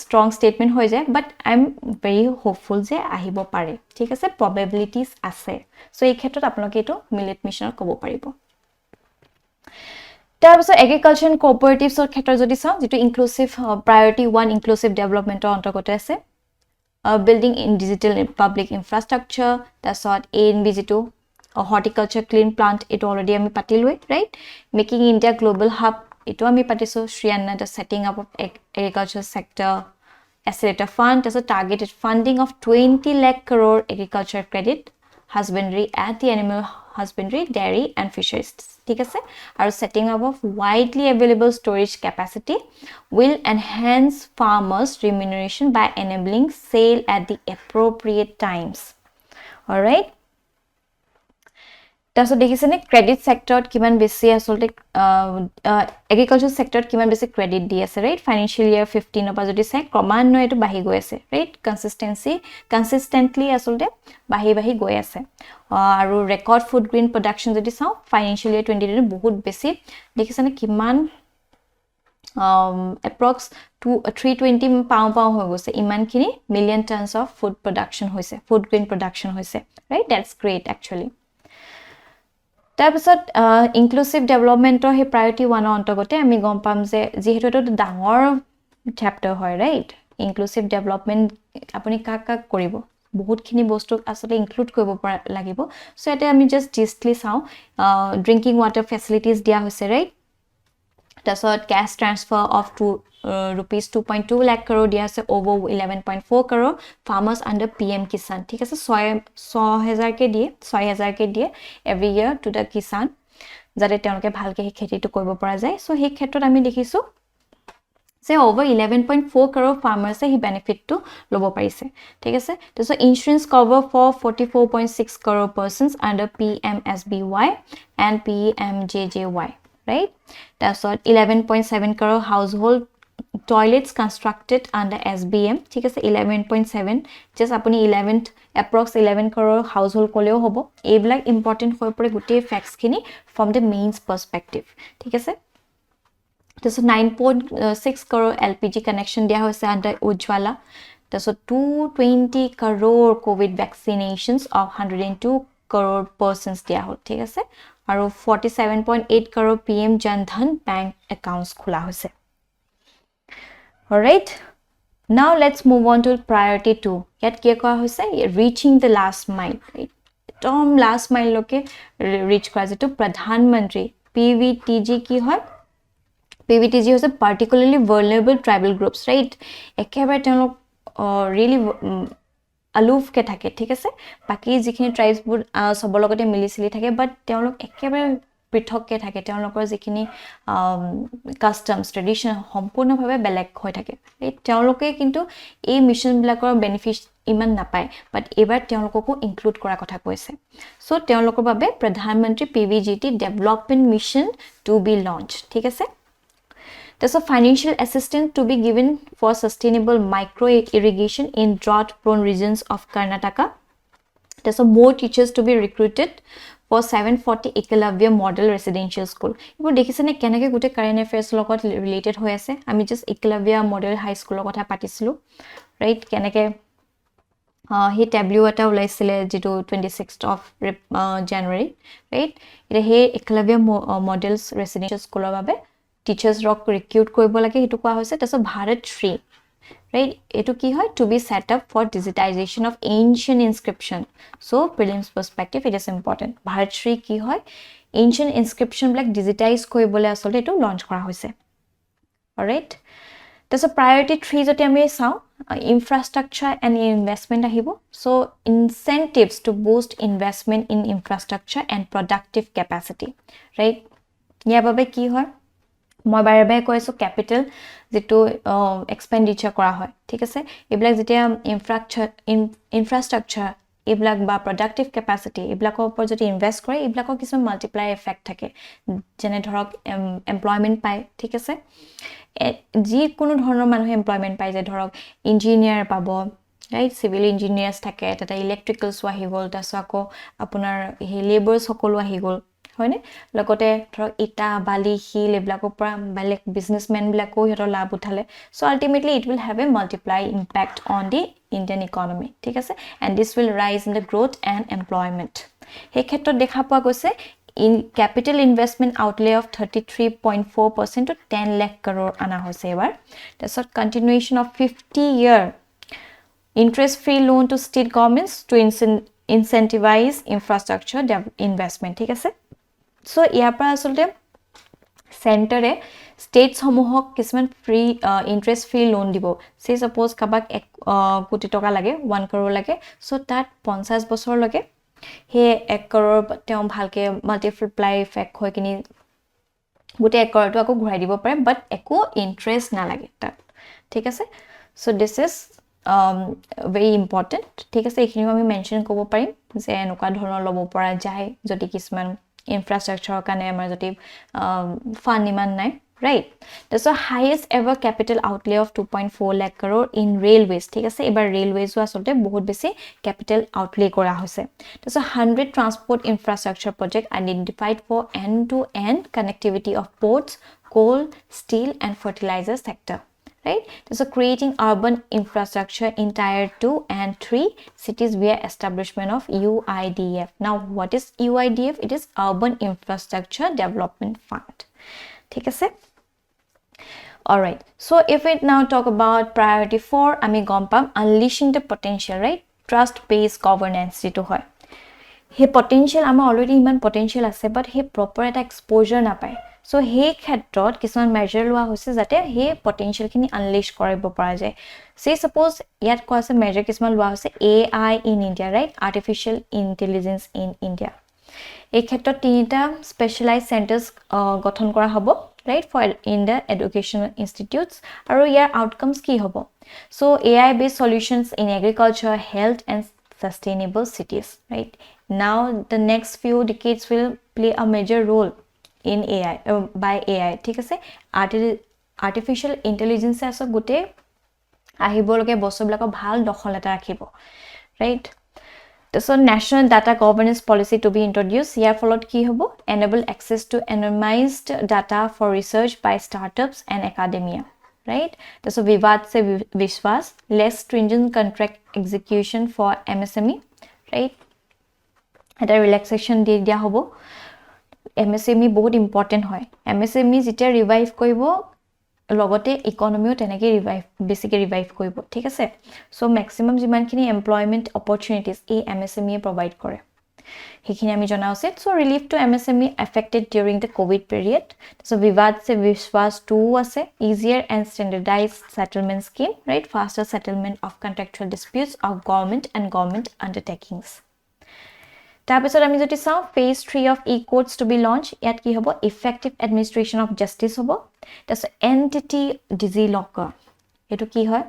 strong statement হৈ যায়, but I'm very hopeful যে আহিব পাৰে, ঠিক আছে? probabilities আছে, so এই ক্ষেত্ৰত আপোনালোকে এটো millet mission ক'ব পাৰিব। তাৰপিছত এগ্ৰিকালচাৰ এণ্ড কোঅপাৰেটিভছৰ ক্ষেত্ৰত যদি চাওঁ যেটো ইনক্লুসিভ প্ৰায়োৰিটি 1 ইনক্লুসিভ ডেভেলপমেন্টৰ অন্তৰ্গত আছে, building in digital public infrastructure, তাৰপিছত ANB যেটো horticulture clean plant এটো অলৰেডি আমি পাতিলোই, right? making India global hub এটো আমি পাতিছো, Shriyanna the setting up of agriculture sector accelerator fund, তাৰপিছত targeted funding of 20 lakh crore agriculture credit husbandry at the animal husbandry, dairy and fisheries. ঠিক আছে আৰু setting up of widely available storage capacity will enhance farmers remuneration by enabling sale at the appropriate times. All right. তাছত দেখিছেনে credit সেক্টৰত কিমান বেছি আসলতে agriculture সেক্টৰত কিমান বেছি ক্ৰেডিট দি আছে ৰাইট ফাইনান্সিয়েল ইয়াৰ 15 পৰা যদি চাই ক্ৰমান্বয়ে এটো বাঢ়ি গৈ আছে ৰাইট কনসিস্টেন্টলি আসলতে বাঢ়ি গৈ আছে আৰু ৰেকৰ্ড ফুড গ্ৰেইন প্ৰডাকশন যদি চাও ফাইনান্সিয়েল ইয়াৰ 2020 বহুত বেছি দেখিছেনে কিমান approx 320 পাও হৈ গৈছে ইমানখিনি million tonnes of food production হৈছে ফুড গ্ৰেইন প্ৰডাকশন হৈছে ৰাইট দ্যাটস গ্ৰেট একচুয়ালি তাৰপিছত ইনক্লুসিভ ডেভেলপমেন্টৰ হে প্ৰায়োৰিটি 1 অন্তৰ্গতে আমি গম পাম যে যেহেতু এটা ডাঙৰ চ্যাপ্টাৰ হয় ৰাইট ইনক্লুসিভ ডেভেলপমেন্ট আপুনি কাক কৰিব বহুতখিনি বস্তু আসলে ইনক্লুড কৰিব লাগিব সো এটা আমি জাস্ট জিষ্টলি চাও ড্ৰিংকিং ওয়াটাৰ ফেসিলিটিজ দিয়া হৈছে ৰাইট তাৰপিছত cash transfer of rupees 2.2 lakh crore দিয়া আছে over 11.4 crore farmers under PM Kisan ঠিক আছে 6000 কে দিয়ে every year to the Kisan যাতে তেওঁলোকে ভালকে এই খেতিটো কৰিব পৰা যায় সো এই ক্ষেত্ৰত আমি দেখিছো যে over 11.4 crore farmers হে benefit to লব পাৰিছে ঠিক আছে so insurance cover for 44.6 crore persons under PMSBY and PMJJY right that's what 11.7 crore household toilets constructed under SBM ঠিক আছে 11.7 just apuni 11th approx 11 crore household koleo hobo এইবিলাক important হৈ পৰে গুটে facts খিনি from the mains perspective ঠিক আছে so 9.6 crore LPG connection dia hoise under Ujjwala so 220 crore covid vaccinations of 102 crore persons dia hol ঠিক আছে আৰু 47.8 crore PM Jan Dhan bank accounts khula hoise all right now let's move on to priority 2 yet ki koa hoise reaching the last mile right tom last mile loke reach kora jetu pradhan mantri PVTG ki hoy PVTG hoise particularly vulnerable tribal groups right ekebare tenok really aloof ke thake ঠিক আছে বাকি যিখিনি tribes বুৰ সবৰ লগতে মিলিছিলি থাকে বাট তেওঁলোক একেবাৰে পৃথককে থাকে তেওঁলোকৰ যিখিনি কাস্টমছ ট্ৰেডিশন সম্পূৰ্ণভাৱে বেলেগ হৈ থাকে এই তেওঁলোকে কিন্তু এই মিশন বিলাকৰ বেনিফিট ইমান নাপায় বাট এবাৰ তেওঁলোককো ইনক্লুড কৰা কথা কৈছে সো তেওঁলোকৰ বাবে প্ৰধানমন্ত্ৰী PVGT development mission to be launch ঠিক আছে There's a financial assistance to be given for sustainable micro irrigation in drought prone regions of Karnataka. There's more teachers to be recruited for 740 Ekalavya model residential school. Ipo dekhisene kenake gote current affairs logot related hoy ase ami just Ekalavya model high school logotha patisilu right kenake he tableau eta ulaisile jeto 26th of January right ite he Ekalavya models residential school babe teachers rock recruit koibo lage hetu koa hoise taso Bharat Shri right etu ki hoy to be set up for digitization of ancient inscription so prelims perspective it is important Bharat Shri ki hoy ancient inscription black digitize koibole asole etu launch kora hoise all right taso priority 3 joti ami sao infrastructure and investment ahibo so incentives to boost investment in infrastructure and productive capacity right ya babe ki hoy মই বাৰে কৈছো capital যেটো এক্সপেন্ডিচাৰ কৰা হয় ঠিক আছে এবিলাক যেতিয়া infrastructure এবিলাক বা প্ৰডাক্টিভ ক্যাপাসিটি এবিলাকৰ ওপৰত যদি ইনভেস্ট কৰে এবিলাকৰ কিছু মাল্টিপ্লাই ইফেক্ট থাকে যেনে ধৰক এমপ্লয়মেন্ট পায় ঠিক আছে যি কোনো ধৰণৰ মানুহ এমপ্লয়মেন্ট পায় যে ধৰক ইঞ্জিনিয়াৰ পাব ৰাইট সিভিল ইঞ্জিনিয়াৰ্স থাকে এটা ইলেক্ট্ৰিকেলছ আহি গল তাছ আকৌ আপোনাৰ হে লেবাৰছ সকলো আহি গল হয়নে লগতে ধৰক ইটা বালি হিল এবিলাকৰ পৰা বেলেগ বিজনেসমেন বিলাকো হেতৰ লাভ উঠালে so ultimately it will have a multiply impact on the Indian economy ঠিক আছে and this will rise in the growth and employment হে ক্ষেত্ৰত দেখা পোৱা গৈছে in capital investment outlay of 33.4% to 10 lakh crore ana hoise ebar that's a continuation of 50-year interest free loan to state governments to incentivize infrastructure investment ঠিক আছে so ইয়াৰ পৰা আসলে সেন্টাৰে states সমূহক কিমান ফ্ৰী ইন্টাৰেষ্ট ফ্ৰী লোন দিব সে suppose কাবাক 1 কোটি টকা লাগে 1 crore লাগে so তাত 50 বছৰ লাগে হে 1 crore তেওঁ ভালকে মাল্টিপ্লাই ইফেক্ট হৈ কিনি গোটে 1 crore তো আকৌ ঘূৰাই দিব পাৰে বাট একো ইন্টাৰেষ্ট না লাগে তাত ঠিক আছে so this is very important ঠিক আছে এইখিনিও আমি মেনশন কৰিব পাৰিম যে এনেকুৱা ধৰণৰ লব পৰা যায় যদি কিছুমান ইনফ্ৰাষ্ট্ৰাকচাৰৰ কাৰণে আমাৰ যদি ফান্ড ইমান নাই right that's the highest ever capital outlay of 2.4 lakh crore in railways ঠিক আছে এবাৰ railways ও আসলে বহুত বেছি capital outlay কৰা হৈছে that's a 100 transport infrastructure project identified for end to end connectivity of ports coal steel and fertilizer sector right so creating urban infrastructure in tier 2 and 3 cities via establishment of UIDF now what is UIDF it is urban infrastructure development fund ঠিক আছে all right so if we now talk about priority 4 ami gompam unleashing the potential right trust based governance jitu hoy he potential ama already iman potential ase but he proper eta exposure na pai so he khetrot kisan measure lua hoise jate he potential kini unleash koribo para jay say suppose yat ko ase measure kisman lua hoise AI in India right artificial intelligence in India এই ক্ষেত্ৰত তিনিটা specialise সেন্টাৰ্স গঠন কৰা হ'ব right for in the educational institutes আৰু ইয়াৰ outcomes কি হ'ব so AI based solutions in agriculture health and sustainable cities right now the next few decades will play a major role in AI by AI ঠিক আছে artificial intelligence আছে গুটে আহিবলকে বস্তুবিলাক ভাল দখল এটা ৰাখিব right So national data governance policy to be introduced here followed ki hobo enable access to anonymized data for research by startups and academia right so vivad se vishwas less stringent contract execution for MSME right eta relaxation dia hobo MSME বহুত important hoy MSME jita revive koibo লগতে ইকোনমিও তেনেকে revive কৰিব ঠিক আছে so maximum যিমানখিনি employment opportunities এই MSME provide কৰে হেখিনি আমি জনা উচিত so relief to MSME affected during the covid period so vivad se vishwas 2 আছে easier and standardized settlement scheme right faster settlement of contractual disputes of government and government undertakings তাৰপিছত আমি যদি চাও phase 3 of e-courts to be launched ইয়াত কি হ'ব effective administration of justice হ'ব that's entity DigiLocker এটো কি হয়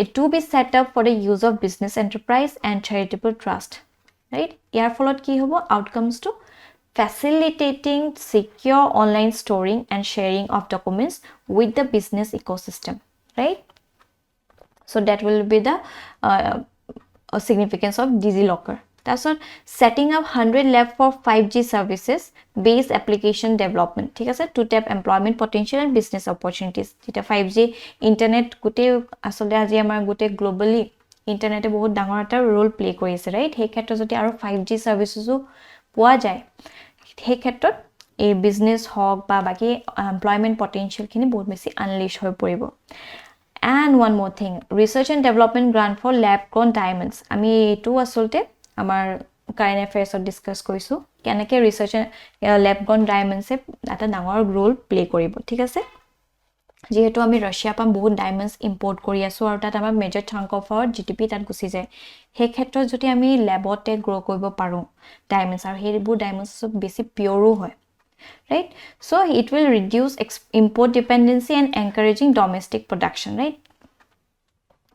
it to be set up for the use of business enterprise and charitable trust right ইয়াৰ ফলত কি হ'ব outcomes to facilitating secure online storing and sharing of documents with the business ecosystem right so that will be the significance of DigiLocker that's on setting up 100 lab for 5G services based application development ঠিক আছে to tap employment potential and business opportunities যেটা 5G internet গুটে আসলে আজি আমাৰ গুটে globally ইন্টাৰনেটে বহুত ডাঙৰ এটা roll play কৰি আছে ৰাইট সেই ক্ষেত্ৰত যদি আৰু 5G সাৰ্ভিসেসও পোৱা যায় সেই ক্ষেত্ৰত এই বিজনেস হক বা বাকি এমপ্লয়মেন্ট পটেনশিয়াল খিনি বহুত বেছি আনলিশ হৈ পৰিব and one more thing research and development grant for lab grown diamonds আমি এটো আসলতে আমাৰ কাৰেন্ট অ্যাফেয়াৰ্স ডিসকাস কৰিছো কেনেকে ৰিসাৰ্চ ল্যাব গন ডায়মন্ডস এটা ডাঙৰ ৰোল প্লে কৰিব ঠিক আছে যেহেতু আমি ৰাছিয়া পাম বহুত ডায়মন্ডস ইম্পোৰ্ট কৰি আছো আৰু তাত আমাৰ মেজৰ চাংক অফ আওয়াৰ জিডিপি তাত গুছি যায় সেই ক্ষেত্ৰত যদি আমি ল্যাবতে গ্ৰো কৰিব পাৰো ডায়মন্ডস আৰু হেবোৰ ডায়মন্ডস বেছি পিওৰো হয় right so it will reduce import dependency and encouraging domestic production right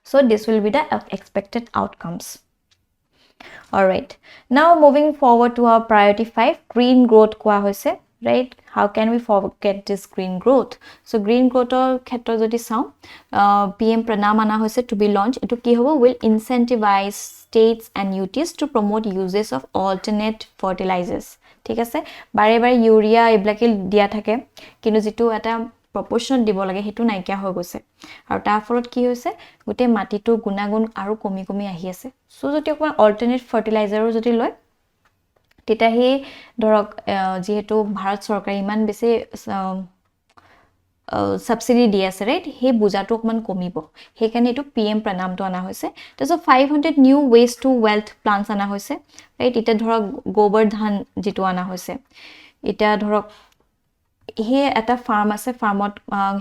so this will be the expected outcomes all right now moving forward to our priority 5 green growth কোৱা হৈছে right how can we forget this green growth so green growth or khetra jodi saw pm pranam ana hoise to be launched etu ki hobo will incentivize states and UTs to promote uses of alternate fertilizers ঠিক আছে বাৰে বাৰে urea এবলাকে দিয়া থাকে কিন্তু যেটো এটা proportion দিব লাগে হেতু নাইকিয়া হৈ গৈছে আৰু তাৰ ফলত কি হৈছে গুটে মাটিটো গুণাগুণ আৰু কমি কমি আহি আছে সো যদি অকমান অল্টাৰনেট ফাৰ্টিলাইজাৰো যদি লয় তেতা হে ধৰক যেহেতু ভাৰত চৰকাৰ ইমান বেছি সাবসিডি দি আছে ৰাইট হে বুজাটো অকমান কমিব হেকাৰণে এটো পিএম প্ৰণামটো আনা হৈছে তাso 500 new waste to wealth plants আনা হৈছে ৰাইট এটা ধৰক গোবৰ ধান যেটো আনা হৈছে এটা ধৰক হে এটা ফাৰ্ম আছে ফাৰ্মত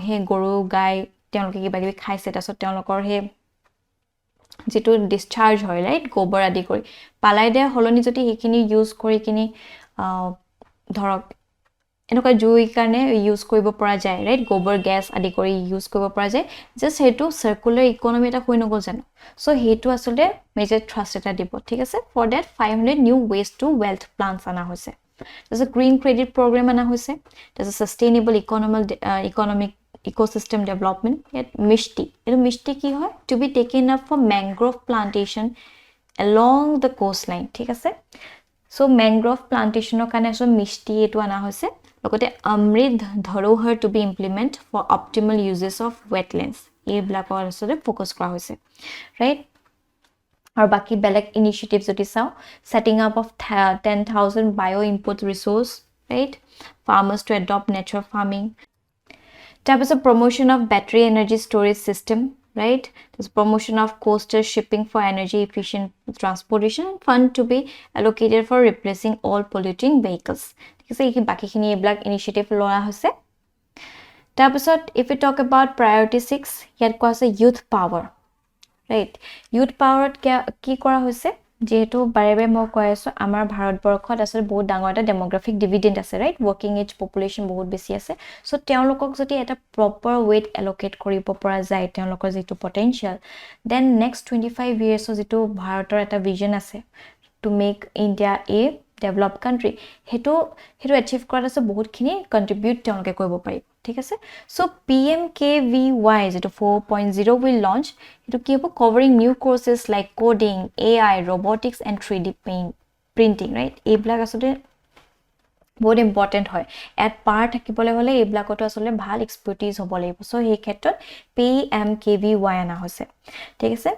হে গৰু গাই তেওঁলোকে কিবা কিবি খাইছে তাছত তেওঁলোকৰ হে যেটো ডিসচাৰ্জ হয় ৰাইট গোবৰ আদি কৰি পালাই দিয়া হলনি যদি হেখিনি ইউজ কৰি কিনি ধৰক এনেকুৱা জুই কাৰণে ইউজ কৰিব পৰা যায় ৰাইট গোবৰ গ্যাস আদি কৰি ইউজ কৰিব পৰা যায় জাস্ট হেতু সাৰ্কুলাৰ ইকোনমি এটা হৈ নগল জানো সো হেতু আসলে মেজৰ থ্ৰাষ্ট এটা দিব ঠিক আছে for that 500 new ways to wealth plants আনা হৈছে there's a green credit program ana hoise there's a sustainable economic ecosystem development yet mishti ki hoy to be taken up for mangrove plantation along the coastline thik ase so mangrove plantation or kane so mishti etu ana hoise lokote amrid dharohar to be implement for optimal uses of wetlands e black or so focus kora hoise right और बाकी बेलेग initiatives जति साउ setting up of 10,000 bio input resource right farmers to adopt natural farming types of promotion of battery energy storage system right there's promotion of coastal shipping for energy efficient transportation and fund to be allocated for replacing all polluting vehicles ঠিক আছে এই বাকি খিনি black initiative লোৱা হৈছে তাৰপিছত if we talk about priority 6 ইয়াত কোৱা আছে youth power right youth power কি কৰা হৈছে যেহেতু বাৰে মই কৈ আছো আমাৰ ভাৰতবৰ্ষত আছে বহুত ডাঙৰ এটা ডেমোগ্ৰাফিক ডিভিডেন্ট আছে ৰাইট ওয়াৰ্কিং এজ পপুলেশন বহুত বেছি আছে সো তেওঁলোকক যদি এটা প্ৰপাৰ ওয়েট এলোকেট কৰিব পৰা যায় তেওঁলোকৰ যেটো পটেনশিয়াল দেন নেক্সট 25 ইয়াৰ্ছৰ যেটো ভাৰতৰ এটা ভিজন আছে to make India A developed country হেতু এচিভ কৰাত আছে বহুতখিনি কন্ট্ৰিবিউট তেওঁলোকে কৰিব পাৰিব ঠিক আছে সো PMKVY যেটো 4.0 will launch এটো কি হ'ব covering new courses like coding AI robotics and 3D printing right এইবিলাক আসলে বহুত ইম্পৰ্টেন্ট হয় এট পাৰ থাকিবলৈ হলে এইবিলাকটো আসলে ভাল এক্সপাৰ্টিজ হ'ব লাগিব সো এই ক্ষেত্ৰত PMKVY আনা হৈছে ঠিক আছে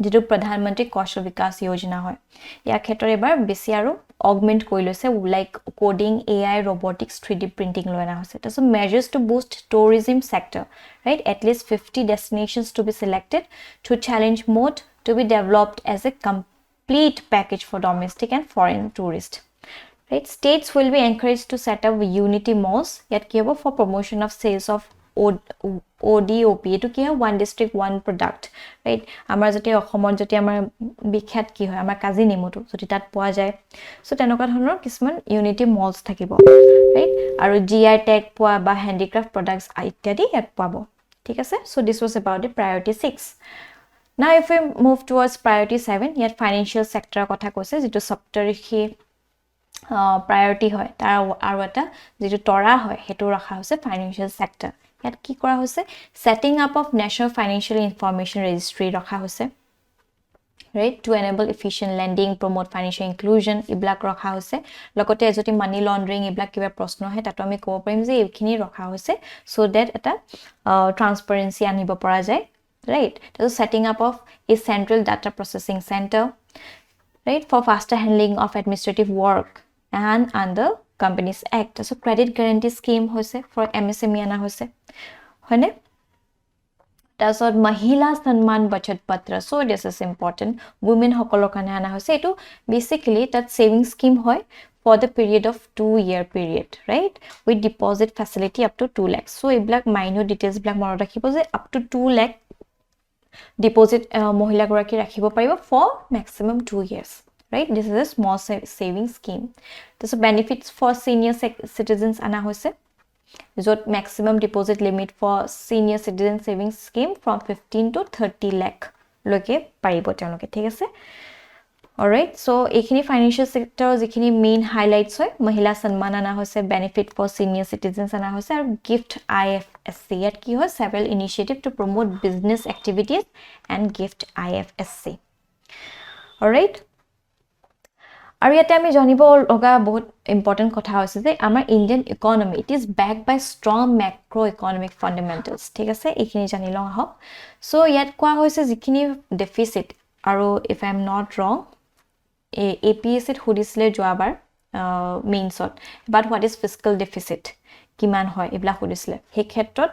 যেটো প্ৰধানমন্ত্ৰী কৌশল বিকাশ যোজনা হয় ইয়াৰ ক্ষেত্ৰত এবাৰ বেছি আৰু augment কৰি লৈছে like coding AI robotics 3D printing লয়না হৈছে so measures to boost tourism sector right at least 50 destinations to be selected to challenge mode to be developed as a complete package for domestic and foreign tourists right states will be encouraged to set up unity malls yet give for promotion of sales of ODOP to ki one district one product right amar jati okhomon jati amar bikhyat ki hoy amar kazi nemotu joti tat poa jay so tenoka dhonor kisman unity malls thakibo right aru GI tag poa ba handicraft products ityadi yat pabo thik ase so this was about the priority 6 now if we move towards priority 7 yet financial sector kotha koise jetu saptarikhi priority hoy tar aru eta jetu tora hoy hetu rakha hoise financial sector ইয়াত কি কৰা হৈছে setting up of national financial information registry ৰখা হৈছে right to enable efficient lending promote financial inclusion ইবলাক ৰখা হৈছে লগতে যদি মানি লন্ডাৰিং ইবলাক কিবা প্ৰশ্ন হয় তাতো আমি ক'ব পাৰিম যে এইখিনি ৰখা হৈছে so that এটা transparency আনিব পৰা যায় right so setting up of a central data processing center right for faster handling of administrative work and under Companies Act so credit guarantee scheme hoise for MSME ana hoise hoine tasod mahila sanman bachat patra so this is important women hokolor kane ana hoise etu basically that saving scheme hoy for the period of 2-year period right with deposit facility up to 2 lakhs so iblak minor details blak mora rakhibo je up to 2 lakh deposit mohila goraki rakhibo paribo for maximum 2 years right this is a small saving scheme this benefits for senior citizens ana hoise jot maximum deposit limit for senior citizen savings scheme from 15 to 30 lakh loke paribo teloke thik ase all right so ekhini financial sector ekhini main highlights hoy mahila sanman ana hoise benefit for senior citizens ana hoise ar gift IFSC yat ki hoy several initiative to promote business activities and gift IFSC all right আৰু ইয়াতে আমি জানিব লগা বহুত important কথা হৈছে যে আমাৰ Indian economy it is backed by strong macro economic fundamentals ঠিক আছে এইখিনি জানি লওঁ আহক সো ইয়াত কোৱা হৈছে যিখিনি ডেফিসিট আৰু ইফ আই এম নট ৰং APSC সুধিছিলে যোৱাবাৰ মেইনছত বাট হোৱাট ইজ ফিস্কেল ডেফিসিট কিমান হয় এবলা সুধিছিলে সেই ক্ষেত্ৰত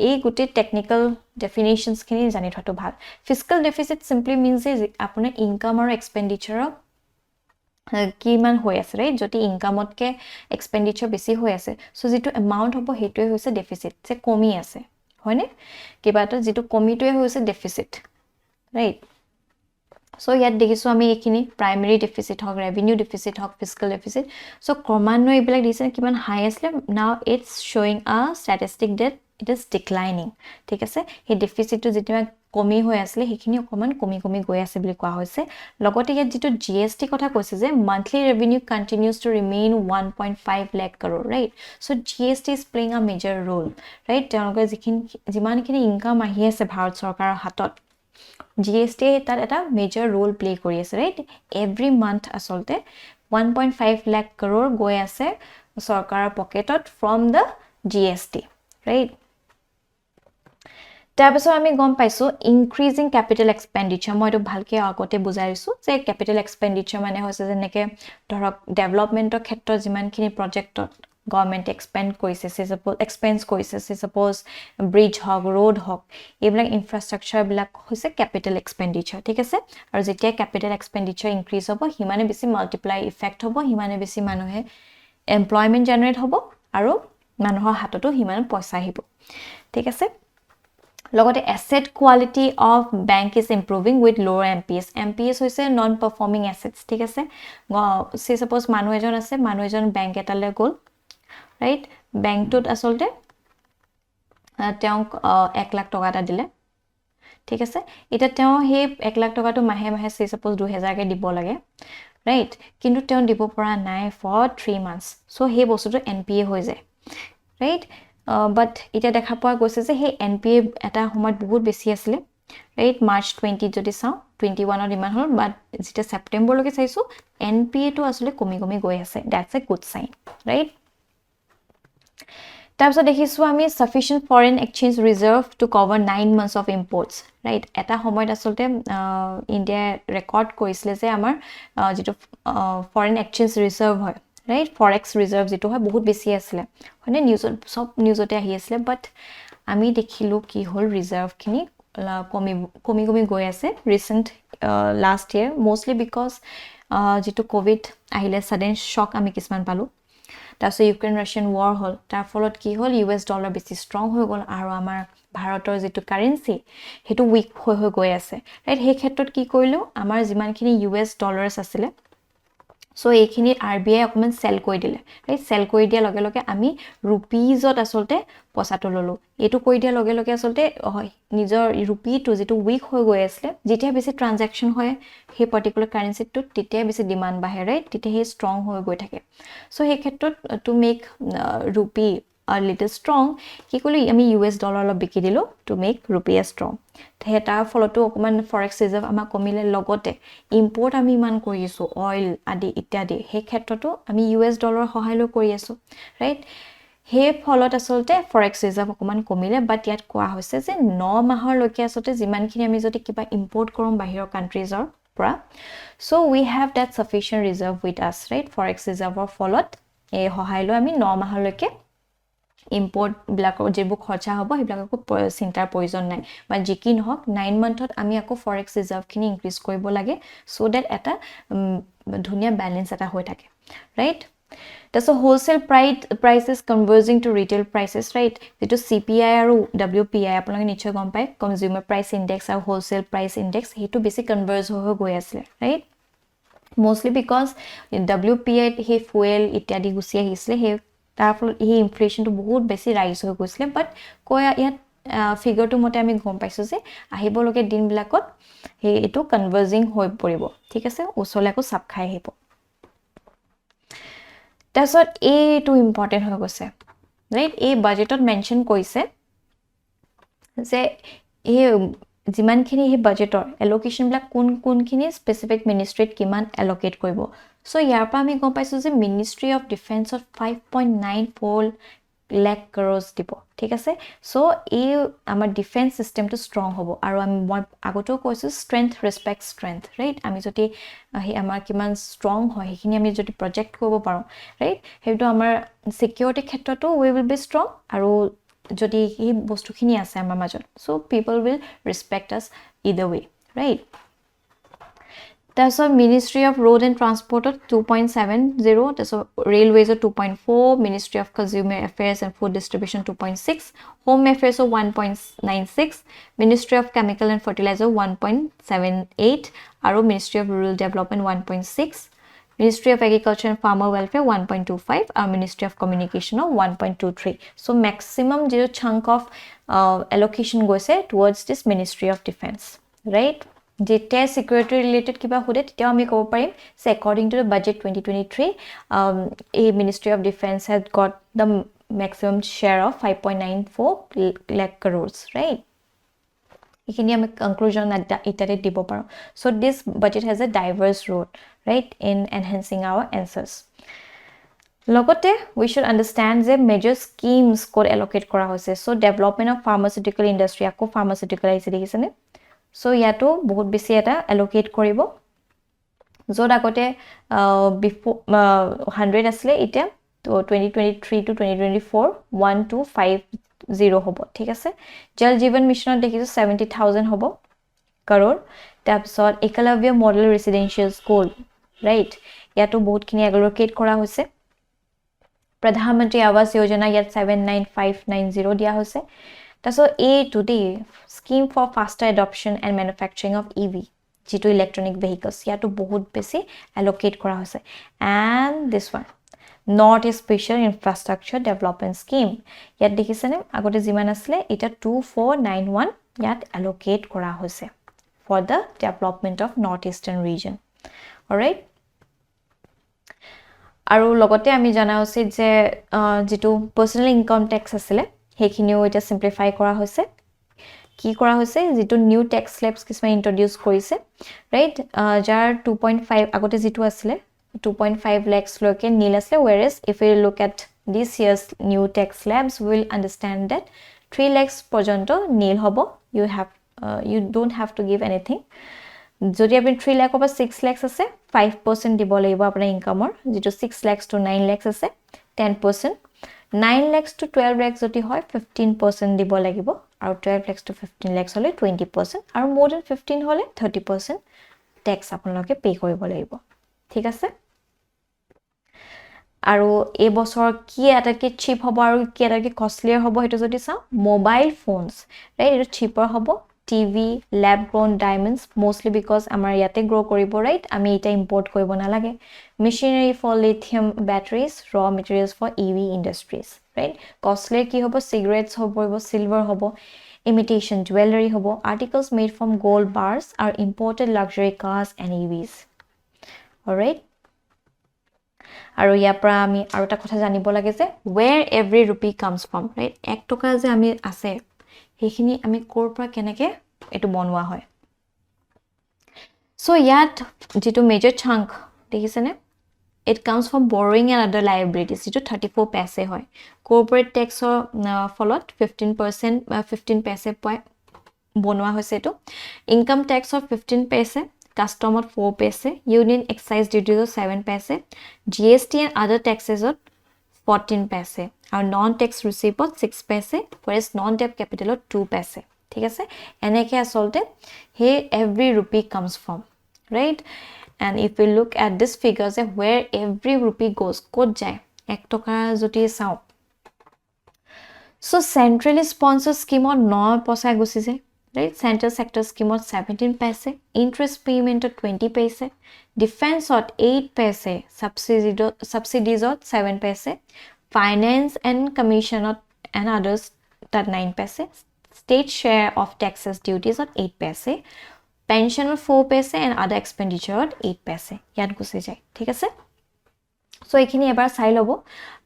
এই গুটি টেকনিক্যাল ডেফিনিশনস খিনি জানি থটো ভাল ফিস্কেল ডেফিসিট সিম্পলি মিন্স যে আপোনাৰ ইনকাম আৰু এক্সপেন্ডিচাৰ কিমান হৈ আছে ৰাইট যদি ইনকামতকে এক্সপেন্ডিচাৰ বেছি হৈ আছে সো যেটো এমাউন্ট হ'ব হেটোই হৈছে ডেফিসিট যে কমি আছে হয়নে কিবাটো যেটো কমিটোই হৈছে ডেফিসিট ৰাইট So ইয়াত দেখিছো আমি এইখিনি প্ৰাইমাৰী ডেফিচিট হক ৰেভিনিউ ডেফিচিট হক ফিস্কেল ডেফিচিট সো ক্ৰমান্বয়ে এইবিলাক দিছে কিমান হাই আছিল নাও ইটস শোয়িং আ statistic that it is declining ঠিক আছে এই ডেফিচিটটো যেতিয়া কমি হৈ আছিল সেইখিনি অকমান কমি গৈ আছে বুলি কোৱা হৈছে লগতে ইয়াত যেটো জিএসটি কথা কৈছে যে monthly revenue continues to remain 1.5 lakh crore right so GST is playing a major role right তেওঁলোকে যিমানখিনি ইনকাম আহি আছে ভাৰত চৰকাৰৰ হাতত GST tar eta major role play kori ase right every month asolte 1.5 lakh crore goi ase sarkar pocketot from the GST right তাৰপিছত আমি গম পাইছো ইনক্ৰিজিং ক্যাপিটাল এক্সপেন্ডিচাৰ মই এটো ভালকে আগতে বুজাইছো যে ক্যাপিটাল এক্সপেন্ডিচাৰ মানে হৈছে যেনেকে ধৰক ডেভেলপমেন্টৰ ক্ষেত্ৰত যিমানখিনি প্ৰজেক্টত গভৰ্নমেন্ট এক্সপেন্ড কৰিছে এক্সপেন্স কৰিছে সাপোজ ব্ৰিজ হক ৰোড হক এইবিলাক ইনফ্ৰাষ্ট্ৰাকচাৰ বিলাক হৈছে ক্যাপিটাল এক্সপেন্ডিচাৰ ঠিক আছে আৰু যেতিয়া ক্যাপিটাল এক্সপেন্ডিচাৰ ইনক্ৰিজ হ'ব হিমানে বেছি মাল্টিপ্লাই ইফেক্ট হ'ব হিমানে বেছি মানুহে এমপ্লয়মেন্ট জেনাৰেট হ'ব আৰু মানুহৰ হাততো হিমান পইচা আহিব ঠিক আছে লগতে asset quality of bank is improving with lower MPS হৈছে non performing assets ঠিক আছে say suppose মানুহ এজন আছে মানুহ এজন bank এটালে গল right bank টোত আসলতে তেওঁক 1 লাখ টকা এটা দিলে ঠিক আছে এটা তেওঁ হে 1 লাখ টকাটো মাহে মাহে say suppose 2000 কে দিব লাগে right কিন্তু তেওঁ দিব পৰা নাই for 3 months so হে বস্তুটো NPA হৈ যায় right but এটা দেখা পোৱা গৈছে যে হে NPA এটা সময়ত বহুত বেছি আছিল right March 20 যদি চাও 21 ৰ ইমান হল but যেটা সেপ্টেম্বৰ লৈকে চাইছো NPA টো আসলে কমি গৈ আছে that's a good sign right তাৰপিছত দেখিছো আমি sufficient foreign exchange reserve to cover 9 months of imports right এটা সময়ত আসলতে ইন্ডিয়া ৰেকৰ্ড কৰিছিল যে আমাৰ যেটো foreign exchange reserve হয় right forex reserve যেটো হয় বহুত বেছি আছিল মানে সব নিউজতে আহি আছিল বাট আমি দেখিলো কি হল ৰিজাৰ্ভ খিনি কমি গৈ আছে recent last year mostly because যেটো কোভিড আহিলে সডেন শক আমি কিমান পালো তাৰপিছত ইউক্ৰেইন ৰাছিয়ান ওয়াৰ হল তাৰ ফলত কি হল ইউএস ডলাৰ বেছি ষ্ট্ৰং হৈ গল আৰু আমাৰ ভাৰতৰ যেটো কাৰেন্সি হেতু উইক হৈ গৈ আছে ৰাইট হে ক্ষেত্ৰত কি কৰিলো আমাৰ যিমানখিনি ইউএস ডলাৰস আছিল সো এইখিনি আৰবিআই অকমান সেল কৰি দিলে ৰাইট সেল কৰি দিয়া লগে লগে আমি ৰুপিজত আসলতে পইচাটো ললো এটো কৰি দিয়া লগে লগে আসলতে হয় নিজৰ ৰুপিটো যেটো উইক হৈ গৈ আছিল যেতিয়া বেছি ট্ৰানজাকশন হয় হে পাৰ্টিকুলাৰ কাৰেন্সিটো তেতিয়া বেছি ডিমান্ড বাঢ়ে ৰাইট তেতিয়া হে ষ্ট্ৰং হৈ গৈ থাকে সো হে ক্ষেত্ৰত to make rupee a little strong কি কলি আমি ইউএস ডলাৰ অলপ বিকি দিলো টু মেক ৰুপি strong তে তাৰ ফলতো অকমান ফৰেক্স ৰিজাৰ্ভ আমা কমিলে লগতে ইম্পোৰ্ট আমি মান কৰিছো অইল আদি ইত্যাদি হে ক্ষেত্ৰতো আমি ইউএস ডলাৰ সহায়লৈ কৰি আছো ৰাইট হে ফলত আসলতে ফৰেক্স ৰিজাৰ্ভ অকমান কমিলে বাট ইয়াত কোৱা হৈছে যে 9 মাহৰ লৈকে আসলতে যিমানখিনি আমি যদি কিবা ইম্পোৰ্ট কৰম বাহিৰৰ কান্ট্ৰিজৰ পৰা so we have that sufficient reserve with us right forex reserveৰ ফলত এই সহায়লৈ আমি 9 মাহৰ লৈকে import ব্লাকৰ যেবু খৰচা হ'ব হেবিলাককো চিন্তাৰ প্ৰয়োজন নাই বা জিকি নহক 9 মান্থত আমি আকৌ ফৰেক্স ৰিজাৰ্ভ খিনি ইনক্ৰিজ কৰিব লাগে সো দ্যাট এটা ধুনিয়া ব্যালেন্স এটা হৈ থাকে right that's a wholesale prices converging to retail prices right যেটো CPI আৰু WPI আপোনালোকে নিশ্চয় গম পায় consumer price index আৰু wholesale price index হেতু বেছি কনভাৰ্জ হৈ গৈ আছে right mostly because WPI হে fuel ইত্যাদি গুছি আহিছিল হে তাৰ ফলত এই ইনফ্লেশনটো বহুত বেছি ৰাইজ হৈ গৈছিল বাট কোয়া ইয়াত ফিগাৰটো মতে আমি গম পাইছো যে আহিব লগে দিন বিলাকত হে এটো কনভাৰ্জিং হৈ পৰিব ঠিক আছে ওচলেকো সাপ খাই আহিব তাৰছত এটো ইম্পৰ্টেন্ট হৈ গৈছে ৰাইট এই বাজেটত মেনশন কৰিছে যে এই যিমানখিনি হে বাজেটৰ এলোকেশন বিলাক কোনখিনি স্পেসিফিক মিনিষ্ট্ৰীত কিমান এলোকেট কৰিব সো ইয়াৰ পৰা আমি গম পাইছো যে মিনিষ্ট্ৰি অফ ডিফেন্সত 5.94 লাখ crores দিব ঠিক আছে সো এই আমাৰ ডিফেন্স সিস্টেমটো ষ্ট্ৰং হ'ব আৰু আমি আগতেও কৈছো ষ্ট্ৰেংথ ৰেসপেক্ট ষ্ট্ৰেংথ ৰাইট আমি যদি আমাৰ কিমান ষ্ট্ৰং হয় হেখিনি আমি যদি প্ৰজেক্ট কৰিব পাৰো ৰাইট হেটো আমাৰ সিকিউৰিটি ক্ষেত্ৰতো we will be strong আৰু যদি এই বস্তুখিনি আছে আমাৰ মাজত so people will respect us either way right তাৰপিছত Ministry of Road and Transport 2.70, তাৰপিছত Railways 2.4, Ministry of Consumer Affairs and Food Distribution 2.6, Home Affairs 1.96, Ministry of Chemical and Fertilizer 1.78, আৰু Ministry of Rural Development 1.6, Ministry of Agriculture and Farmer Welfare 1.25, and Ministry of Communication 1.23. So maximum zero chunk of allocation goes towards this Ministry of Defense, right? Jete security related kiba hude tete ami kobo parim so according to the budget 2023 a Ministry of Defense has got the maximum share of 5.94 lakh crores, right? Ikini ami conclusion itate dibo paro. So this budget has a diverse role, right, in enhancing our answers. Logote we should understand the major schemes code allocate kora hoise. So development of pharmaceutical industry ako pharmaceutical aise dekhisane. So yato bahut beshi eta allocate koribo jod agote before 100 asle ite to 2023 to 2024 1250 hobo, thik ase. Jal Jeevan Mission dekhisu 70,000 hobo crore. Tapsot Ekalavya Model Residential School, right, yato bahut kini allocate kora hoise. Pradhan Mantri Awas Yojana yat 79590 dia hoise. So A to D scheme for faster adoption and manufacturing of EV, G2 electronic vehicles. Yeah, to bahut besi allocate kora hoise. And this one, North Special Infrastructure Development Scheme. Yat dekhisane agote jiman asle eta 2491 yat allocate kora hoise for the development of northeastern region. All right. Aru logote ami jana usit je jitu personal income tax asile হেখিনিও এটা simplify কৰা হৈছে কি কৰা হৈছে যেটো new tax slabs কিসমা introduce কৰিছে right যাৰ 2.5 আগতে যেটো আছিল 2.5 lakhs লকে নীল আছে whereas if we look at this year's new tax slabs we will understand that 3 lakhs পৰ্যন্ত নীল হ'ব you don't have to give anything যদি আপুনি 3 lakh over 6 lakhs আছে 5% দিব লাগিব আপোনাৰ ইনকামৰ যেটো 6 lakhs to 9 lakhs আছে 10%, 9 lakhs to 12 lakhs joti hoy 15% dibo lagibo aru 12 lakhs to 15 lakhs hole 20% aru more than 15 hole 30% tax apunloke pay koribo lagibo, thik ase. Aru e bosor ki atake cheap hobo aru ki atake costlier hobo hetu jodi sa mobile phones, right, etu cheaper hobo. TV, lab grown diamonds, mostly because amar yate grow koribo, right, ami eta import koribo na lage. Machinery for lithium batteries, raw materials for EV industries, right. Costly ki hobo cigarettes hobo, silver hobo, imitation jewelry hobo, articles made from gold bars are imported luxury cars and EVs. All right. Aru yapra ami aru ta kotha janibo lage je where every rupee comes from, right. 1 toka je ami ase hekhini ami kor pra keneke etu bonwa hoy. So yat jitu major chunk dekhisene it comes from borrowing and other liabilities jitu 34 paise hoy. Corporate tax or followed 15% paise poi bonwa hoise etu. Income tax of 15 paise, custom of 4 paise, union excise duties of 7 paise, GST and other taxes of 14 paise, our non-tax receipt of 6 paise, whereas non-debt capital of 2 paise. ঠিক আছে এনেকে আসলতে হে every rupee comes from, right? And if we look at this figure say where every rupee goes কত যায় 1 টকা যদি চাও so centrally sponsored scheme of 9 পইচা গুছি যায়, right? Central sector scheme of 17 paise, interest payment of 20 paise, defense of 8 paise, subsidies of 7 paise, finance and commission of and others that 9 paise, state share of taxes duties of 8 paise, pension of 4 paise and other expenditure of 8 paise yat gusi jay, thik ase. So ekhini ebar sai lobo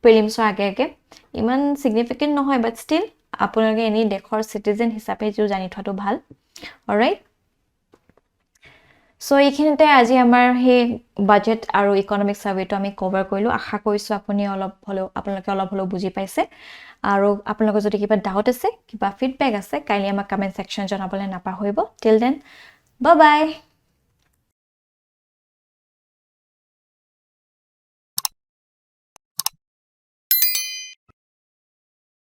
prelims age age iman significant nohoy but still apunage any dekhor citizen hisabe jo jani thoto bhal. All right. So ekhinite aji amar he budget aru economic survey to ami cover koilu asha koisu apuni olop holo apnaloke olop holo buji paise aru apnaloke jodi kiba doubt ase kiba feedback ase kaili ama comment section janabole napa hoibo. Till then, bye bye.